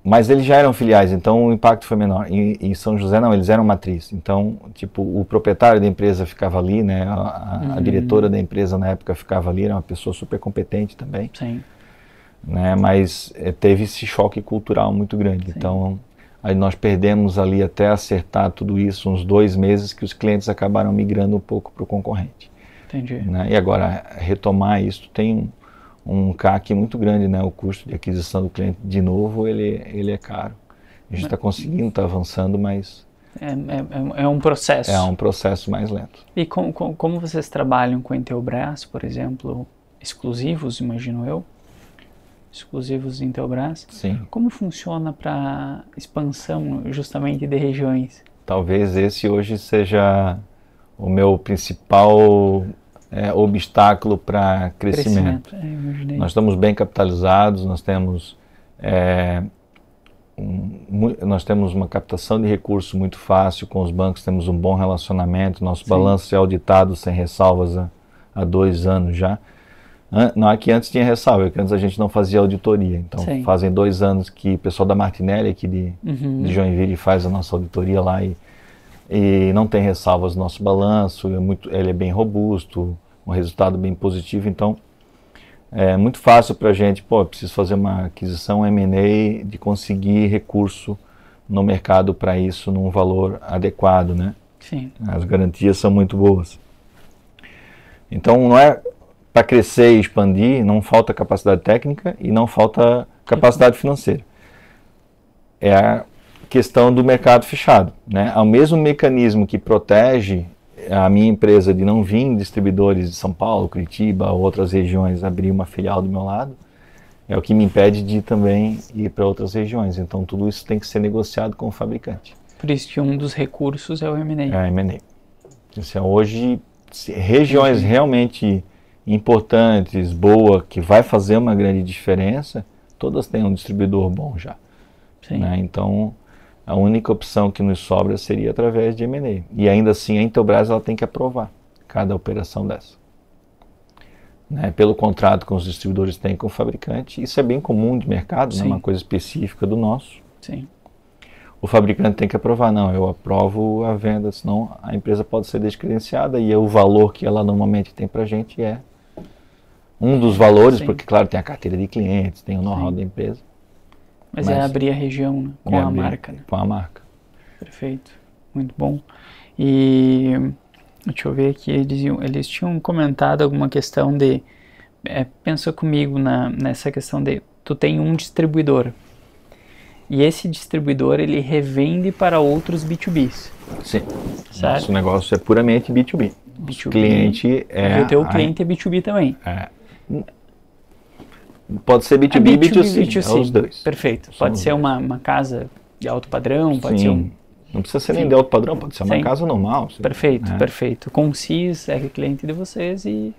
Mas eles já eram filiais, então o impacto foi menor. Em São José não, eles eram matriz. Então, tipo, o proprietário da empresa ficava ali, né? A diretora da empresa na época ficava ali, era uma pessoa super competente também. Sim. Né? Mas teve esse choque cultural muito grande. Sim. Então, aí nós perdemos ali até acertar tudo isso, uns 2 meses que os clientes acabaram migrando um pouco para o concorrente. Entendi. Né? E agora, retomar isso tem um CAC muito grande, né? O custo de aquisição do cliente, de novo, ele é caro. A gente está conseguindo, está avançando, mas... É um processo. É um processo mais lento. E como vocês trabalham com a Intelbras, por exemplo, exclusivos, imagino eu? Exclusivos Intelbras? Sim. Como funciona para expansão justamente de regiões? Talvez esse hoje seja o meu principal... obstáculo para crescimento. Nós estamos bem capitalizados, nós temos uma captação de recursos muito fácil com os bancos, temos um bom relacionamento, nosso balanço é auditado sem ressalvas há 2 anos já. Não é que antes tinha ressalva, é que antes a gente não fazia auditoria. Então fazem 2 anos que o pessoal da Martinelli aqui de Joinville faz a nossa auditoria lá e não tem ressalvas no nosso balanço, ele é bem robusto, um resultado bem positivo, então é muito fácil para a gente, preciso fazer uma aquisição M&A, de conseguir recurso no mercado para isso num valor adequado, né? Sim. As garantias são muito boas. Então não é para crescer e expandir, não falta capacidade técnica e não falta capacidade financeira. É a questão do mercado fechado, né? O mesmo mecanismo que protege a minha empresa de não vir distribuidores de São Paulo, Curitiba ou outras regiões abrir uma filial do meu lado, é o que me impede de também ir para outras regiões. Então tudo isso tem que ser negociado com o fabricante. Por isso que um dos recursos é o M&A. É a M&A. Hoje, regiões realmente importantes, boa, que vai fazer uma grande diferença, todas têm um distribuidor bom já. Sim. Né? Então, a única opção que nos sobra seria através de M&A. E ainda assim, a Intelbras ela tem que aprovar cada operação dessa. Né? Pelo contrato que os distribuidores têm com o fabricante, isso é bem comum de mercado, não é uma coisa específica do nosso. Sim. O fabricante tem que aprovar, não, eu aprovo a venda, senão a empresa pode ser descredenciada e o valor que ela normalmente tem para a gente é um dos valores, porque claro, tem a carteira de clientes, tem o know-how da empresa. Mas é abrir a região, né? Com a marca. Né? Com a marca. Perfeito, muito bom. E deixa eu ver aqui, eles tinham comentado alguma questão de, pensa comigo nessa questão de, tu tem um distribuidor, e esse distribuidor ele revende para outros B2Bs. Sim, certo? Nosso negócio é puramente B2B. B2B. Cliente e o teu cliente é B2B também. Pode ser B2B e B2C, é os dois. Perfeito. Pode ser uma casa de alto padrão, pode ser não precisa ser nem de alto padrão, pode ser uma casa normal. Perfeito, perfeito. Com o CIS é cliente de vocês e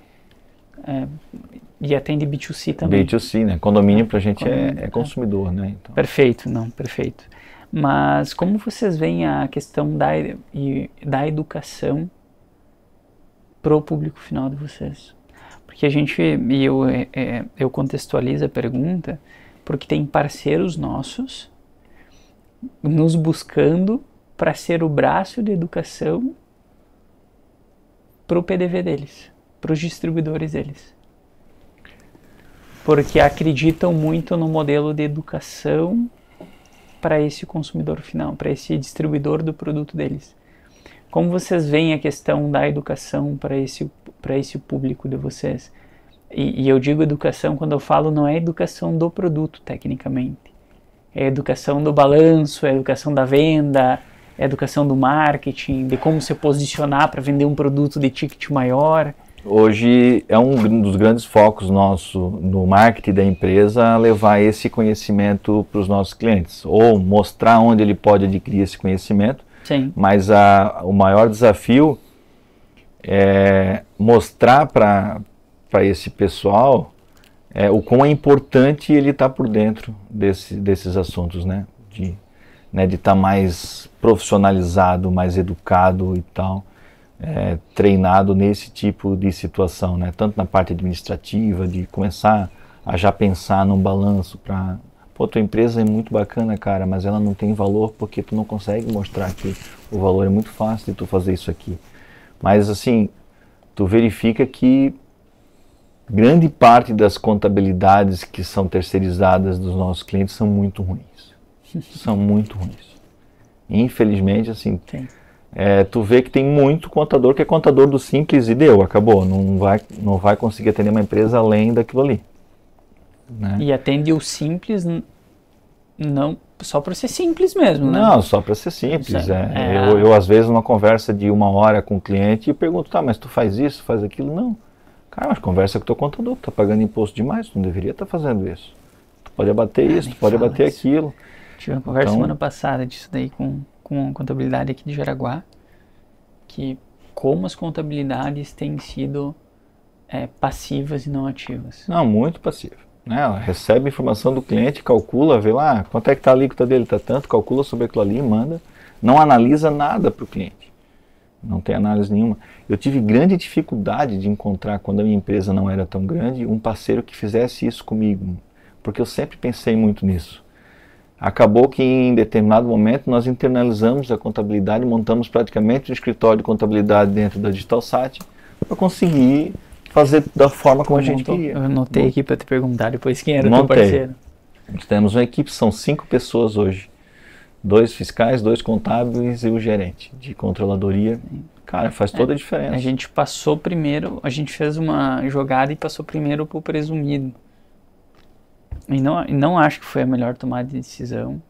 atende B2C também. B2C, né? Condomínio pra gente é consumidor, né? Então. Perfeito, perfeito. Mas como vocês veem a questão da educação pro público final de vocês? Porque eu contextualizo a pergunta porque tem parceiros nossos nos buscando para ser o braço de educação para o PDV deles, para os distribuidores deles. Porque acreditam muito no modelo de educação para esse consumidor final, para esse distribuidor do produto deles. Como vocês veem a questão da educação para para esse público de vocês. E eu digo educação, quando eu falo, não é educação do produto, tecnicamente. É educação do balanço, é educação da venda, é educação do marketing, de como se posicionar para vender um produto de ticket maior. Hoje é um dos grandes focos nosso no marketing da empresa levar esse conhecimento para os nossos clientes, ou mostrar onde ele pode adquirir esse conhecimento. Sim. Mas o maior desafio é mostrar para esse pessoal o quão é importante ele estar por dentro desses assuntos, né? De estar mais profissionalizado, mais educado e tal. Treinado nesse tipo de situação, né? Tanto na parte administrativa, de começar a já pensar num balanço para... Pô, tua empresa é muito bacana, cara, mas ela não tem valor porque tu não consegue mostrar que o valor é muito fácil de tu fazer isso aqui. Mas, assim, tu verifica que grande parte das contabilidades que são terceirizadas dos nossos clientes são muito ruins. São muito ruins. Infelizmente, assim... Sim. Tu vê que tem muito contador que é contador do simples e deu, acabou, não vai conseguir atender uma empresa além daquilo ali, né? E atende o simples não só para ser simples mesmo, né? Não, só para ser simples. Eu às vezes numa conversa de 1 hora com o cliente e pergunto, tá, mas tu faz isso, faz aquilo? Não. Cara, mas conversa com o teu contador, tu tá pagando imposto demais, tu não deveria estar fazendo isso. Tu pode abater isso, tu pode abater aquilo. Tive uma conversa semana passada disso daí com a contabilidade aqui de Jaraguá, que como as contabilidades têm sido passivas e não ativas. Não, muito passiva, né? Ela recebe informação do cliente, calcula, vê lá quanto é que está a alíquota dele, está tanto, calcula sobre aquilo ali e manda, não analisa nada para o cliente, não tem análise nenhuma. Eu tive grande dificuldade de encontrar, quando a minha empresa não era tão grande, um parceiro que fizesse isso comigo, porque eu sempre pensei muito nisso. Acabou que em determinado momento nós internalizamos a contabilidade, montamos praticamente um escritório de contabilidade dentro da DigitalSat para conseguir fazer da forma como a gente queria. Eu anotei aqui para te perguntar depois quem era o teu parceiro. Nós temos uma equipe, são 5 pessoas hoje. 2 fiscais, 2 contábeis e o gerente de controladoria. Cara, faz toda a diferença. A gente passou primeiro, a gente fez uma jogada e passou primeiro para o presumido. E não acho que foi a melhor tomada de decisão.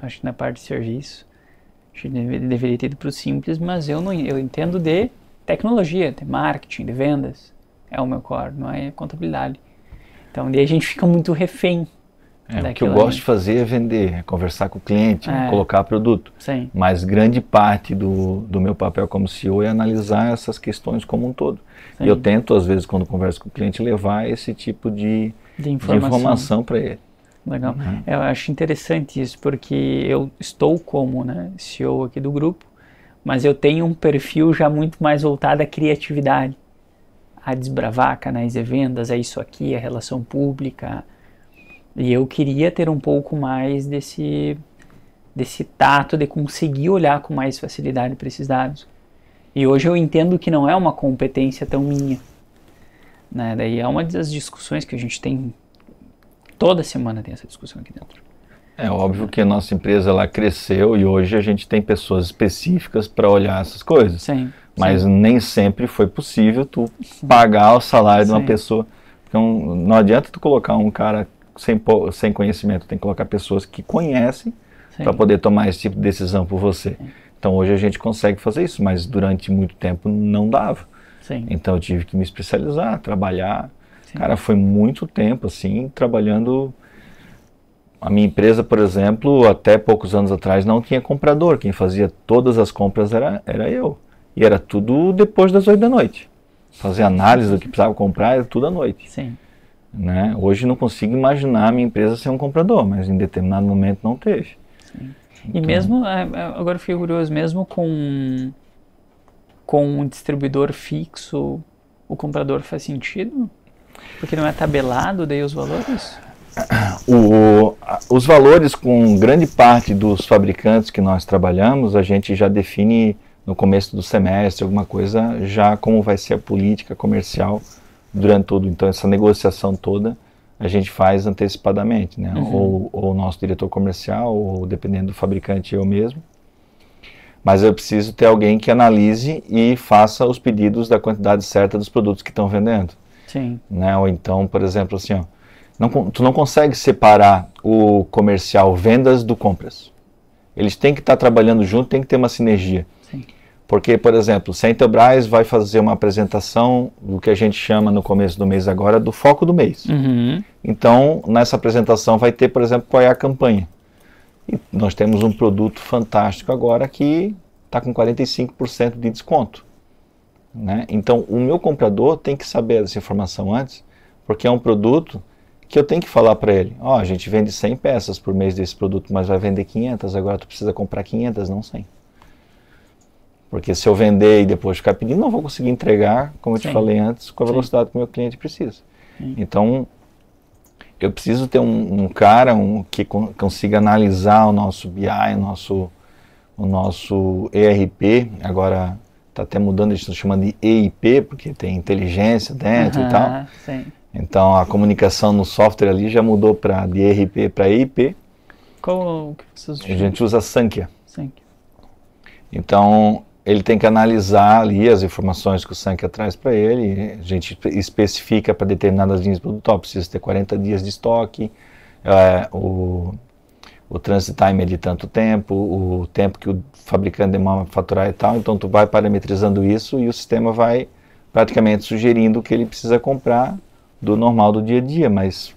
Acho que na parte de serviço a gente deveria ter ido para o simples, mas eu entendo de tecnologia, de marketing, de vendas. É o meu core, não é contabilidade. Então daí a gente fica muito refém. O que eu gosto de fazer é vender, é conversar com o cliente, colocar produto. Sim. Mas grande parte do meu papel como CEO é analisar essas questões como um todo. Sim. E eu tento, às vezes, quando converso com o cliente, levar esse tipo de informação para ele. Legal. Eu acho interessante isso, porque eu estou como CEO aqui do grupo, mas eu tenho um perfil já muito mais voltado à criatividade, a desbravar canais de vendas, a isso aqui, a relação pública. E eu queria ter um pouco mais desse tato de conseguir olhar com mais facilidade para esses dados. E hoje eu entendo que não é uma competência tão minha. Daí é uma das discussões que a gente tem, toda semana tem essa discussão aqui dentro. É óbvio que a nossa empresa ela cresceu e hoje a gente tem pessoas específicas para olhar essas coisas. Sim, mas nem sempre foi possível tu pagar o salário de uma pessoa. Então não adianta tu colocar um cara sem conhecimento, tem que colocar pessoas que conhecem para poder tomar esse tipo de decisão por você. Sim. Então hoje a gente consegue fazer isso, mas durante muito tempo não dava. Sim. Então eu tive que me especializar, trabalhar. Sim. Cara, foi muito tempo assim, trabalhando. A minha empresa, por exemplo, até poucos anos atrás não tinha comprador. Quem fazia todas as compras era eu. E era tudo depois das 8 da noite. Fazer análise do que precisava comprar era tudo à noite. Sim. Hoje não consigo imaginar a minha empresa ser um comprador, mas em determinado momento não teve. Sim. E mesmo, agora eu fiquei curioso, mesmo com um distribuidor fixo, o comprador faz sentido? Porque não é tabelado daí os valores? Os valores com grande parte dos fabricantes que nós trabalhamos, a gente já define no começo do semestre, alguma coisa, já como vai ser a política comercial durante tudo. Então essa negociação toda a gente faz antecipadamente, ou o nosso diretor comercial, ou dependendo do fabricante, eu mesmo. Mas eu preciso ter alguém que analise e faça os pedidos da quantidade certa dos produtos que estão vendendo. Sim. Né? Ou então, por exemplo, assim, ó, tu não consegue separar o comercial vendas do compras. Eles têm que estar trabalhando junto, tem que ter uma sinergia. Sim. Porque, por exemplo, se a Intelbras vai fazer uma apresentação do que a gente chama no começo do mês agora do foco do mês. Uhum. Então, nessa apresentação vai ter, por exemplo, qual é a campanha. E nós temos um produto fantástico agora que está com 45% de desconto. Né? Então, o meu comprador tem que saber dessa informação antes, porque é um produto que eu tenho que falar para ele. Ó, a gente vende 100 peças por mês desse produto, mas vai vender 500, agora tu precisa comprar 500, não 100. Porque se eu vender e depois ficar pedindo, não vou conseguir entregar, como eu te falei antes, com a velocidade que o meu cliente precisa. Então, eu preciso ter um cara que consiga analisar o nosso BI, o nosso ERP, agora está até mudando, a gente está chamando de EIP, porque tem inteligência dentro e tal. Sim. Então, a comunicação no software ali já mudou de ERP para EIP. Qual que vocês usam? A gente usa Sankhya. Sankhya. Então, ele tem que analisar ali as informações que o Sankhya traz para ele. A gente especifica para determinadas linhas de produto, precisa ter 40 dias de estoque, o transit time é de tanto tempo, o tempo que o fabricante demora para faturar e tal. Então, tu vai parametrizando isso e o sistema vai praticamente sugerindo o que ele precisa comprar do normal do dia a dia, mas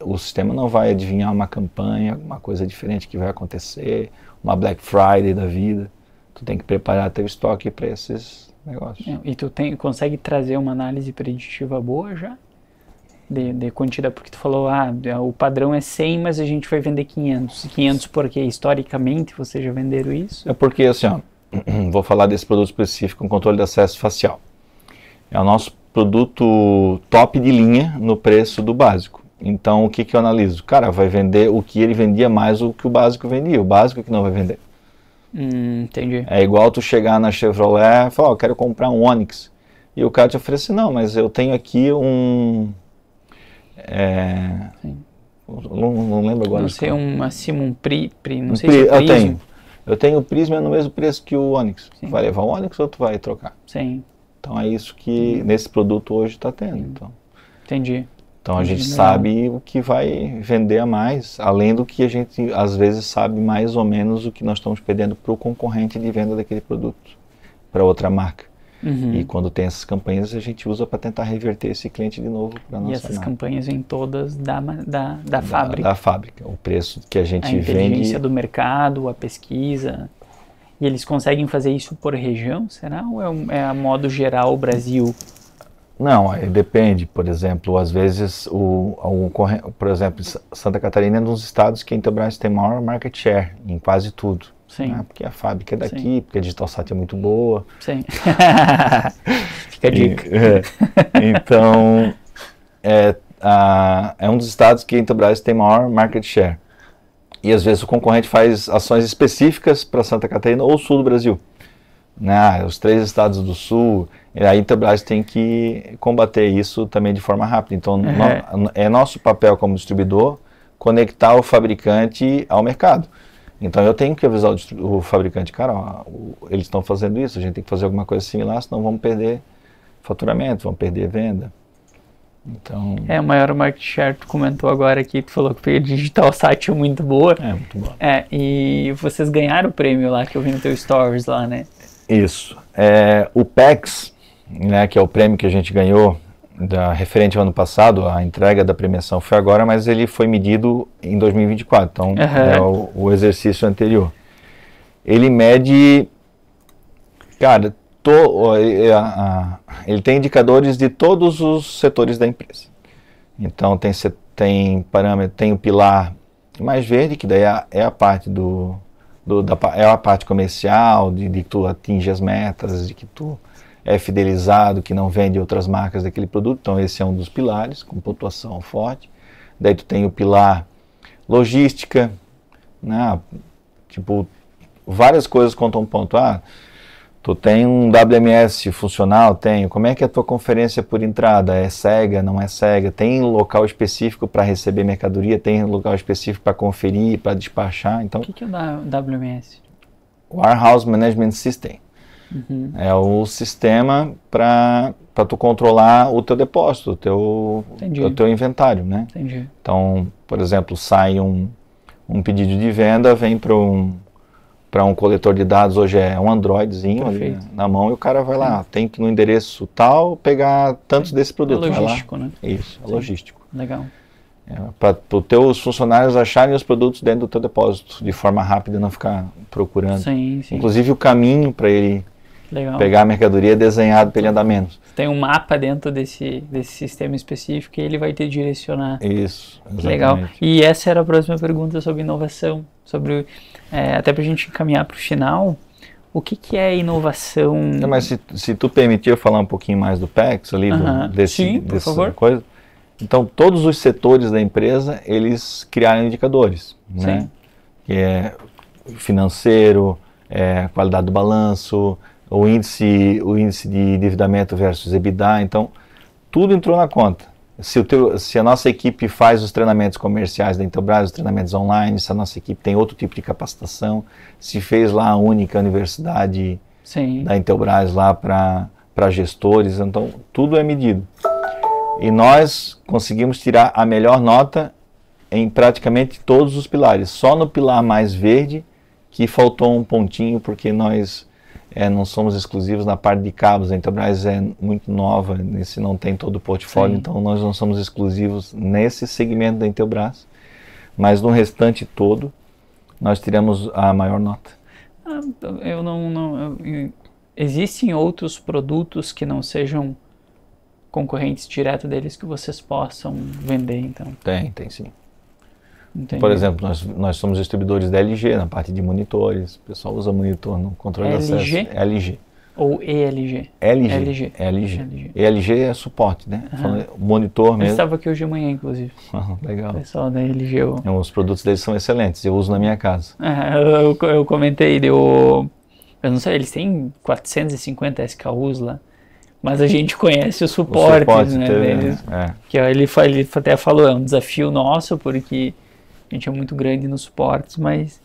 o sistema não vai adivinhar uma campanha, alguma coisa diferente que vai acontecer, uma Black Friday da vida. Tu tem que preparar teu estoque para esses negócios. E tu consegue trazer uma análise preditiva boa já? De quantidade, porque tu falou, o padrão é 100, mas a gente vai vender 500. 500 porque historicamente vocês já venderam isso? É porque, assim, ó, vou falar desse produto específico, um controle de acesso facial. É o nosso produto top de linha no preço do básico. Então, o que eu analiso? Cara, vai vender o que ele vendia mais do que o básico vendia. O básico que não vai vender. Entendi. É igual tu chegar na Chevrolet e falar, eu quero comprar um Onix. E o cara te oferece, não, mas eu tenho aqui um... não lembro agora. Não sei, não sei se é Prisma. Eu tenho o Prisma no mesmo preço que o Onix. Tu vai levar o Onix ou tu vai trocar? Sim. Então é isso que nesse produto hoje está tendo. Então. Entendi. Então a gente sabe o que vai vender a mais, além do que a gente às vezes sabe mais ou menos o que nós estamos perdendo para o concorrente de venda daquele produto, para outra marca. E quando tem essas campanhas a gente usa para tentar reverter esse cliente de novo para nossa marca. E essas marca. campanhas vêm todas da fábrica? Da fábrica, o preço que a gente vende. A inteligência do mercado, a pesquisa. E eles conseguem fazer isso por região, será? Ou é a modo geral o Brasil? Não, depende. Por exemplo, às vezes, por exemplo, Santa Catarina é um dos estados que a Intelbras tem maior market share em quase tudo. Sim. Né? Porque a fábrica é daqui, porque a DigitalSat é muito boa. Sim. Fica a dica. Então, é um dos estados que a Intelbras tem maior market share. E às vezes o concorrente faz ações específicas para Santa Catarina ou sul do Brasil. Né? Os 3 estados do sul, a Intelbras tem que combater isso também de forma rápida. Então, é nosso papel como distribuidor conectar o fabricante ao mercado. Então, eu tenho que avisar o fabricante, cara, eles estão fazendo isso, a gente tem que fazer alguma coisa similar, senão vamos perder faturamento, vamos perder venda. Então... o maior market share, tu comentou agora aqui, tu falou que a DigitalSat é muito boa. É, muito boa. E vocês ganharam o prêmio lá, que eu vi no teu stories lá, né? Isso. O PEX, né, que é o prêmio que a gente ganhou, referente ao ano passado, a entrega da premiação foi agora, mas ele foi medido em 2024, então é o exercício anterior. Ele mede, cara, ele tem indicadores de todos os setores da empresa. Então tem parâmetro, tem o pilar mais verde, que daí é a parte é a parte comercial, de que tu atinge as metas, de que tu é fidelizado, que não vende outras marcas daquele produto. Então esse é um dos pilares, com pontuação forte. Daí tu tem o pilar logística, né? Tipo, várias coisas contam um ponto. Tu tem um WMS funcional? Tenho. Como é que é a tua conferência por entrada? É cega, não é cega? Tem local específico para receber mercadoria? Tem local específico para conferir, para despachar? Então, o que é o WMS? Warehouse Management System. É o sistema para tu controlar o teu depósito, o teu inventário, né? Entendi. Então, por exemplo, sai um pedido de venda, vem para um coletor de dados, hoje é um Androidzinho ali na mão, e o cara vai lá, tem que no endereço tal pegar tantos desse produto. É logístico, vai lá. Né? Isso, é logístico. Legal. Para os teus funcionários acharem os produtos dentro do teu depósito, de forma rápida e não ficar procurando. Sim. Inclusive o caminho para ele pegar a mercadoria é desenhado para ele andar menos. Tem um mapa dentro desse sistema específico e ele vai te direcionar. Isso, exatamente. Legal. E essa era a próxima pergunta sobre inovação, até para a gente encaminhar para o final, o que é inovação? Mas se tu permitir eu falar um pouquinho mais do PEX ali, Sim, por favor. Coisa. Então, todos os setores da empresa, eles criaram indicadores, né? Que é financeiro, qualidade do balanço, o índice de endividamento versus EBITDA. Então, tudo entrou na conta. Se a nossa equipe faz os treinamentos comerciais da Intelbras, os treinamentos online, se a nossa equipe tem outro tipo de capacitação, se fez lá a única universidade da Intelbras lá para gestores, então tudo é medido. E nós conseguimos tirar a melhor nota em praticamente todos os pilares. Só no pilar mais verde que faltou um pontinho, porque nós não somos exclusivos na parte de cabos. A Intelbras é muito nova, nesse não tem todo o portfólio, então nós não somos exclusivos nesse segmento da Intelbras. Mas no restante todo, nós tiramos a maior nota. Existem outros produtos que não sejam concorrentes direto deles que vocês possam vender, então? Tem sim. Entendi. Por exemplo, nós somos distribuidores da LG na parte de monitores. O pessoal usa monitor no controle de acesso. LG? Ou ELG? LG. ELG é suporte, né? Monitor mesmo. Eu estava aqui hoje de manhã, inclusive. Legal. O pessoal da LG. Os produtos deles são excelentes, eu uso na minha casa. Eu comentei, eu não sei, eles têm 450 SKUs lá. Mas a gente conhece o suporte né, deles. Que ele até falou, é um desafio nosso, porque a gente é muito grande nos suportes, mas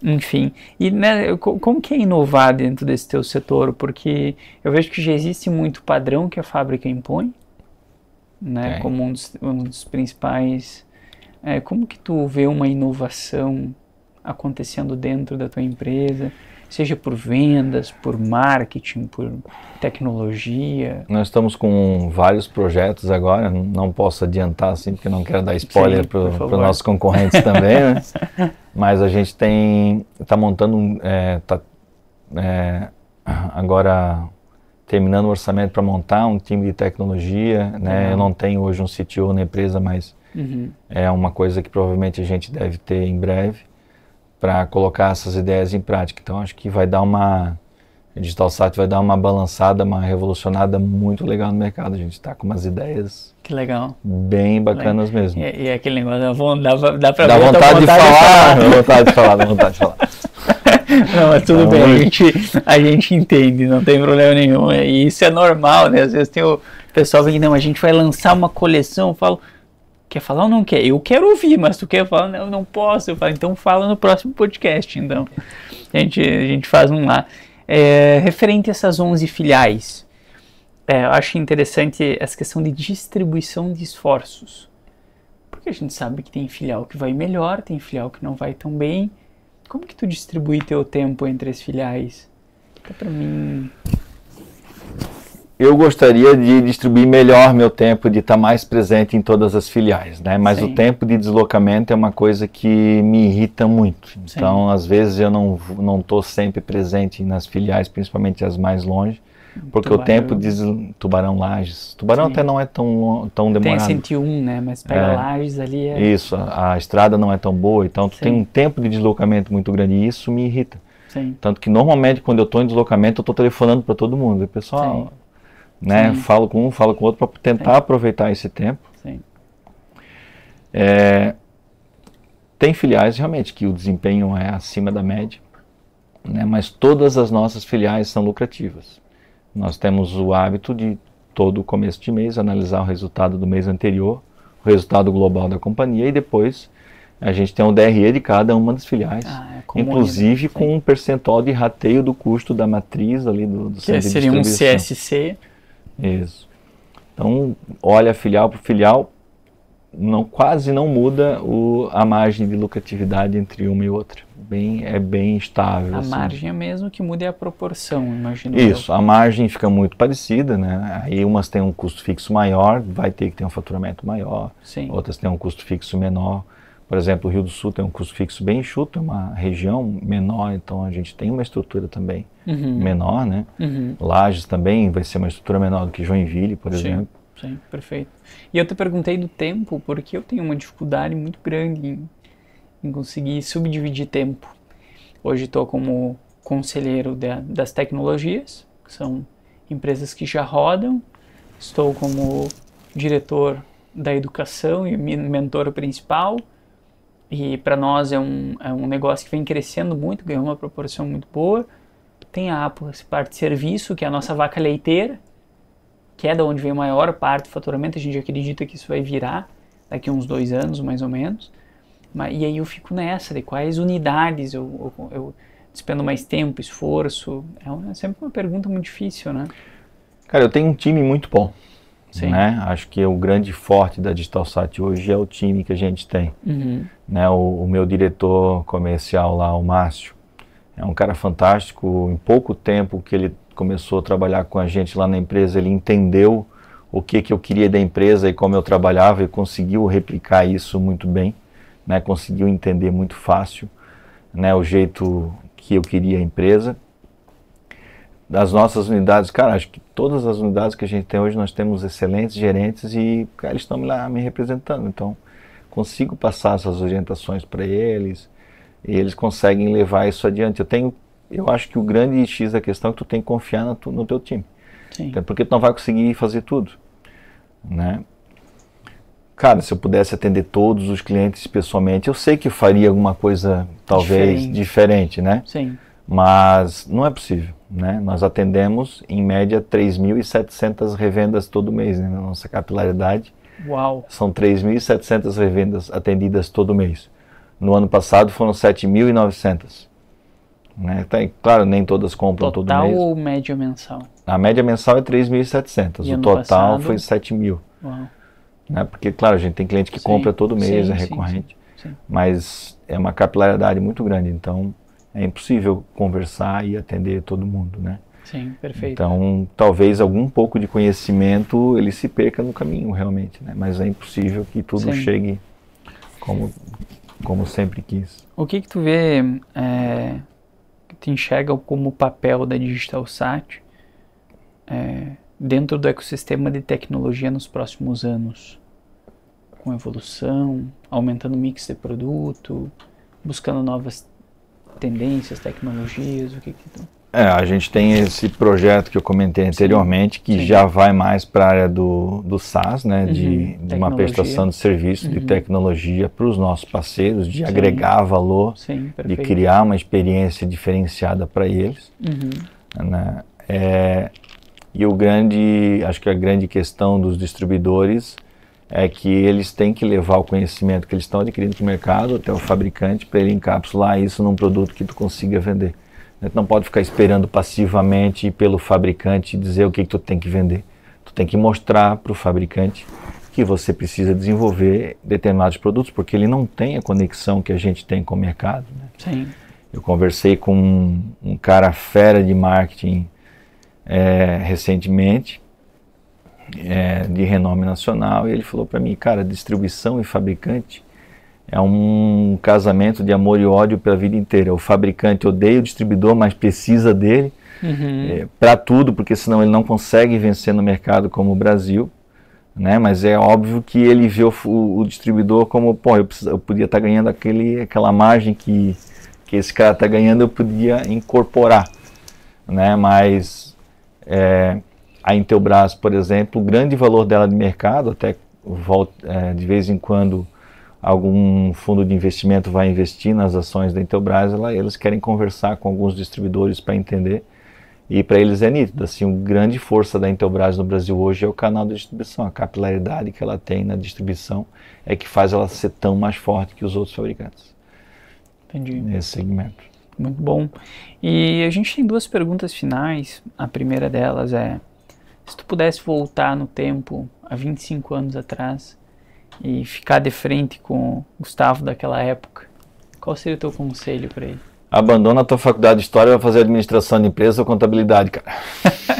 enfim. E né, como que é inovar dentro desse teu setor? Porque eu vejo que já existe muito padrão que a fábrica impõe, né, como um dos principais. Como que tu vê uma inovação acontecendo dentro da tua empresa? Seja por vendas, por marketing, por tecnologia. Nós estamos com vários projetos agora, não posso adiantar assim, porque não quero dar spoiler para os nossos concorrentes também, né? Mas a gente está montando, agora terminando o orçamento para montar um time de tecnologia, né? Eu não tenho hoje um CTO na empresa, mas é uma coisa que provavelmente a gente deve ter em breve, para colocar essas ideias em prática. Então, acho que a DigitalSat vai dar uma balançada, uma revolucionada muito legal no mercado. A gente está com umas ideias bem bacanas mesmo. E aquele negócio, dá para ver vontade de falar. Dá vontade de falar. Não, mas tudo bem, a gente entende, não tem problema nenhum. E isso é normal, né? Às vezes tem o pessoal que não, a gente vai lançar uma coleção, eu falo, quer falar ou não quer? Eu quero ouvir, mas tu quer falar? Não, eu não posso. Eu falo, então fala no próximo podcast, então. A gente faz um lá. Referente a essas 11 filiais, eu acho interessante essa questão de distribuição de esforços. Porque a gente sabe que tem filial que vai melhor, tem filial que não vai tão bem. Como que tu distribui teu tempo entre as filiais? Para mim... Eu gostaria de distribuir melhor meu tempo, de estar mais presente em todas as filiais, né? Mas o tempo de deslocamento é uma coisa que me irrita muito. Então, às vezes eu não estou sempre presente nas filiais, principalmente as mais longe, porque o tempo de Tubarão Lages. Tubarão até não é tão demorado. Tem a 101, né? Mas pega Lages ali. Isso, a estrada não é tão boa, então tu tem um tempo de deslocamento muito grande e isso me irrita. Tanto que normalmente quando eu estou em deslocamento eu estou telefonando para todo mundo. E pessoal... Né? Falo com um, falo com o outro para tentar aproveitar esse tempo. Tem filiais realmente que o desempenho é acima da média, né? Mas todas as nossas filiais são lucrativas. Nós temos o hábito de todo começo de mês analisar o resultado do mês anterior, o resultado global da companhia e depois A gente tem um DRE de cada uma das filiais, inclusive com um percentual de rateio do custo da matriz ali do centro de seria um distribuição. CSC. Isso. Então, olha filial por filial, quase não muda a margem de lucratividade entre uma e outra. É bem estável. A margem é mesmo que muda a proporção, imagino. Isso, a margem fica muito parecida, né? Aí umas têm um custo fixo maior, vai ter que ter um faturamento maior. Sim. Outras têm um custo fixo menor. Por exemplo, o Rio do Sul tem um custo fixo bem enxuto, é uma região menor, então a gente tem uma estrutura também menor, né? Lages também vai ser uma estrutura menor do que Joinville, por exemplo. Sim, perfeito. E eu te perguntei do tempo, porque eu tenho uma dificuldade muito grande em conseguir subdividir tempo. Hoje estou como conselheiro das tecnologias, que são empresas que já rodam. Estou como diretor da educação e mentor principal. E para nós é um negócio que vem crescendo muito, ganhou uma proporção muito boa. Tem a parte de serviço, que é a nossa vaca leiteira, que é da onde vem a maior parte do faturamento. A gente acredita que isso vai virar daqui a uns 2 anos, mais ou menos. E aí eu fico nessa, de quais unidades eu despendo mais tempo, esforço. É sempre uma pergunta muito difícil, né? Cara, eu tenho um time muito bom. Sim. Né? Acho que o grande forte da DigitalSat hoje é o time que a gente tem. Né? O meu diretor comercial lá, o Márcio, é um cara fantástico. Em pouco tempo que ele começou a trabalhar com a gente lá na empresa, ele entendeu o que eu queria da empresa e como eu trabalhava e conseguiu replicar isso muito bem, né? Conseguiu entender muito fácil, né? O jeito que eu queria a empresa. Das nossas unidades, cara, acho que todas as unidades que a gente tem hoje, nós temos excelentes gerentes e, cara, eles estão lá me representando. Então, consigo passar essas orientações para eles e eles conseguem levar isso adiante. Eu acho que o grande X da questão é que tu tem que confiar no teu time. Sim. Até porque tu não vai conseguir fazer tudo, né? Cara, se eu pudesse atender todos os clientes pessoalmente, eu sei que eu faria alguma coisa, talvez, diferente, né? Sim. Mas não é possível, né? Nós atendemos, em média, 3.700 revendas todo mês, né? Na nossa capilaridade. Uau! São 3.700 revendas atendidas todo mês. No ano passado foram 7.900. Né? Claro, nem todas compram todo mês. Total ou média mensal? A média mensal é 3.700. O total foi 7.000. Uau! Né? Porque, claro, a gente tem cliente que compra todo mês, é recorrente. Sim. Mas é uma capilaridade muito grande, então é impossível conversar e atender todo mundo, né? Sim, perfeito. Então, talvez algum pouco de conhecimento ele se perca no caminho, realmente, né? Mas é impossível que tudo chegue como sempre quis. O que tu vê, que tu enxerga como papel da DigitalSat dentro do ecossistema de tecnologia nos próximos anos? Com evolução, aumentando o mix de produto, buscando novas tendências, tecnologias, o que tu... A gente tem esse projeto que eu comentei anteriormente, que já vai mais para a área do SaaS, né, de uma prestação de serviço de tecnologia para os nossos parceiros, de agregar valor, de criar uma experiência diferenciada para eles. Né? E acho que a grande questão dos distribuidores é que eles têm que levar o conhecimento que eles estão adquirindo para o mercado até o fabricante para ele encapsular isso num produto que tu consiga vender. Tu não pode ficar esperando passivamente pelo fabricante dizer o que tu tem que vender. Tu tem que mostrar para o fabricante que você precisa desenvolver determinados produtos, porque ele não tem a conexão que a gente tem com o mercado. Né? Sim. Eu conversei com um cara fera de marketing recentemente, de renome nacional, e ele falou para mim, cara, distribuição e fabricante é um casamento de amor e ódio pela vida inteira. O fabricante odeia o distribuidor, mas precisa dele para tudo, porque senão ele não consegue vencer no mercado como o Brasil, né? Mas é óbvio que ele vê o distribuidor como, eu podia estar ganhando aquela margem que esse cara está ganhando, eu podia incorporar, né? Mas a Intelbras, por exemplo, o grande valor dela de mercado, até de vez em quando algum fundo de investimento vai investir nas ações da Intelbras, eles querem conversar com alguns distribuidores para entender. E para eles é nítido, assim, a grande força da Intelbras no Brasil hoje é o canal de distribuição. A capilaridade que ela tem na distribuição é que faz ela ser tão mais forte que os outros fabricantes. Entendi. Nesse segmento. Muito bom. E a gente tem 2 perguntas finais. A primeira delas é, se tu pudesse voltar no tempo, há 25 anos atrás, e ficar de frente com o Gustavo daquela época, qual seria o teu conselho para ele? Abandona a tua faculdade de História e vai fazer administração de empresa ou contabilidade, cara.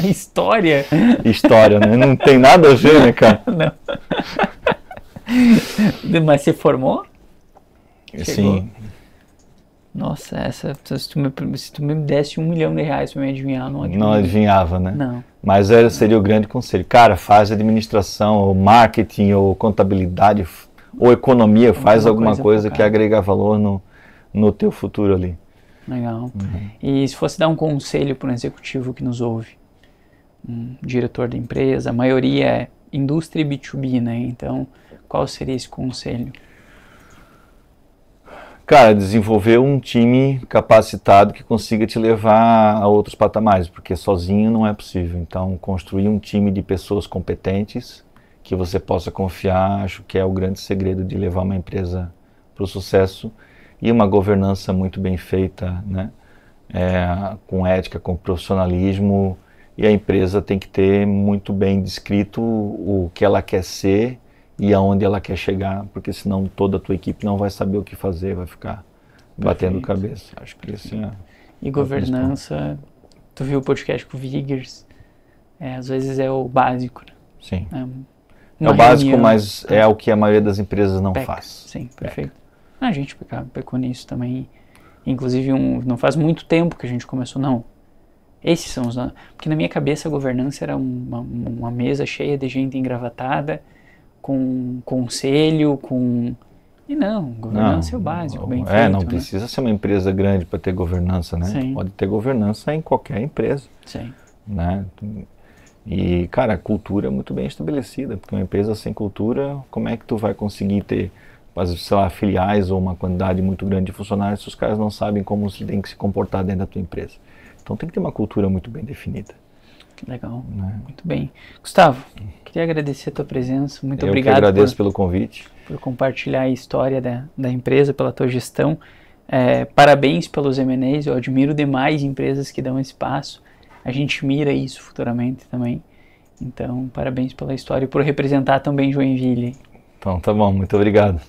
História? História, né? Não tem nada a ver, né, cara? Não. Mas você formou? Sim. Nossa, se tu me desse R$1 milhão para me adivinhar, não adivinha. Não adivinhava, né? Não. Mas seria o grande conselho. Cara, faz administração, ou marketing, ou contabilidade, ou economia, faz alguma coisa que agrega valor no teu futuro ali. Legal. E se fosse dar um conselho para um executivo que nos ouve, um diretor da empresa, a maioria é indústria e B2B, né? Então, qual seria esse conselho? Cara, desenvolver um time capacitado que consiga te levar a outros patamares, porque sozinho não é possível. Então, construir um time de pessoas competentes que você possa confiar, acho que é o grande segredo de levar uma empresa para o sucesso. E uma governança muito bem feita, né? Com ética, com profissionalismo, e a empresa tem que ter muito bem descrito o que ela quer ser e aonde ela quer chegar, porque senão toda a tua equipe não vai saber o que fazer, vai ficar batendo cabeça. Acho que esse é. E governança, tu viu o podcast com o Vigers, às vezes é o básico. Né? Sim. É o básico, reunião, mas é o que a maioria das empresas não faz. Sim, perfeito. A gente pecou nisso também. Inclusive, não faz muito tempo que a gente começou, não. Esses são os... Porque na minha cabeça a governança era uma mesa cheia de gente engravatada, com conselho, com... E não, governança é o básico, bem feito. Não precisa ser uma empresa grande para ter governança, né? Sim. Pode ter governança em qualquer empresa. Sim. Né? E, cara, a cultura é muito bem estabelecida, porque uma empresa sem cultura, como é que tu vai conseguir ter, sei lá, filiais ou uma quantidade muito grande de funcionários se os caras não sabem como se tem que se comportar dentro da tua empresa? Então tem que ter uma cultura muito bem definida. Legal, né? Muito bem. Gustavo, queria agradecer a tua presença, muito obrigado. Eu que agradeço pelo convite. Por compartilhar a história da empresa, pela tua gestão. Parabéns pelos M&As, eu admiro demais empresas que dão espaço. A gente mira isso futuramente também. Então, parabéns pela história e por representar também Joinville. Então, tá bom, muito obrigado.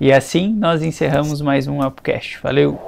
E assim nós encerramos mais um Upcast. Valeu!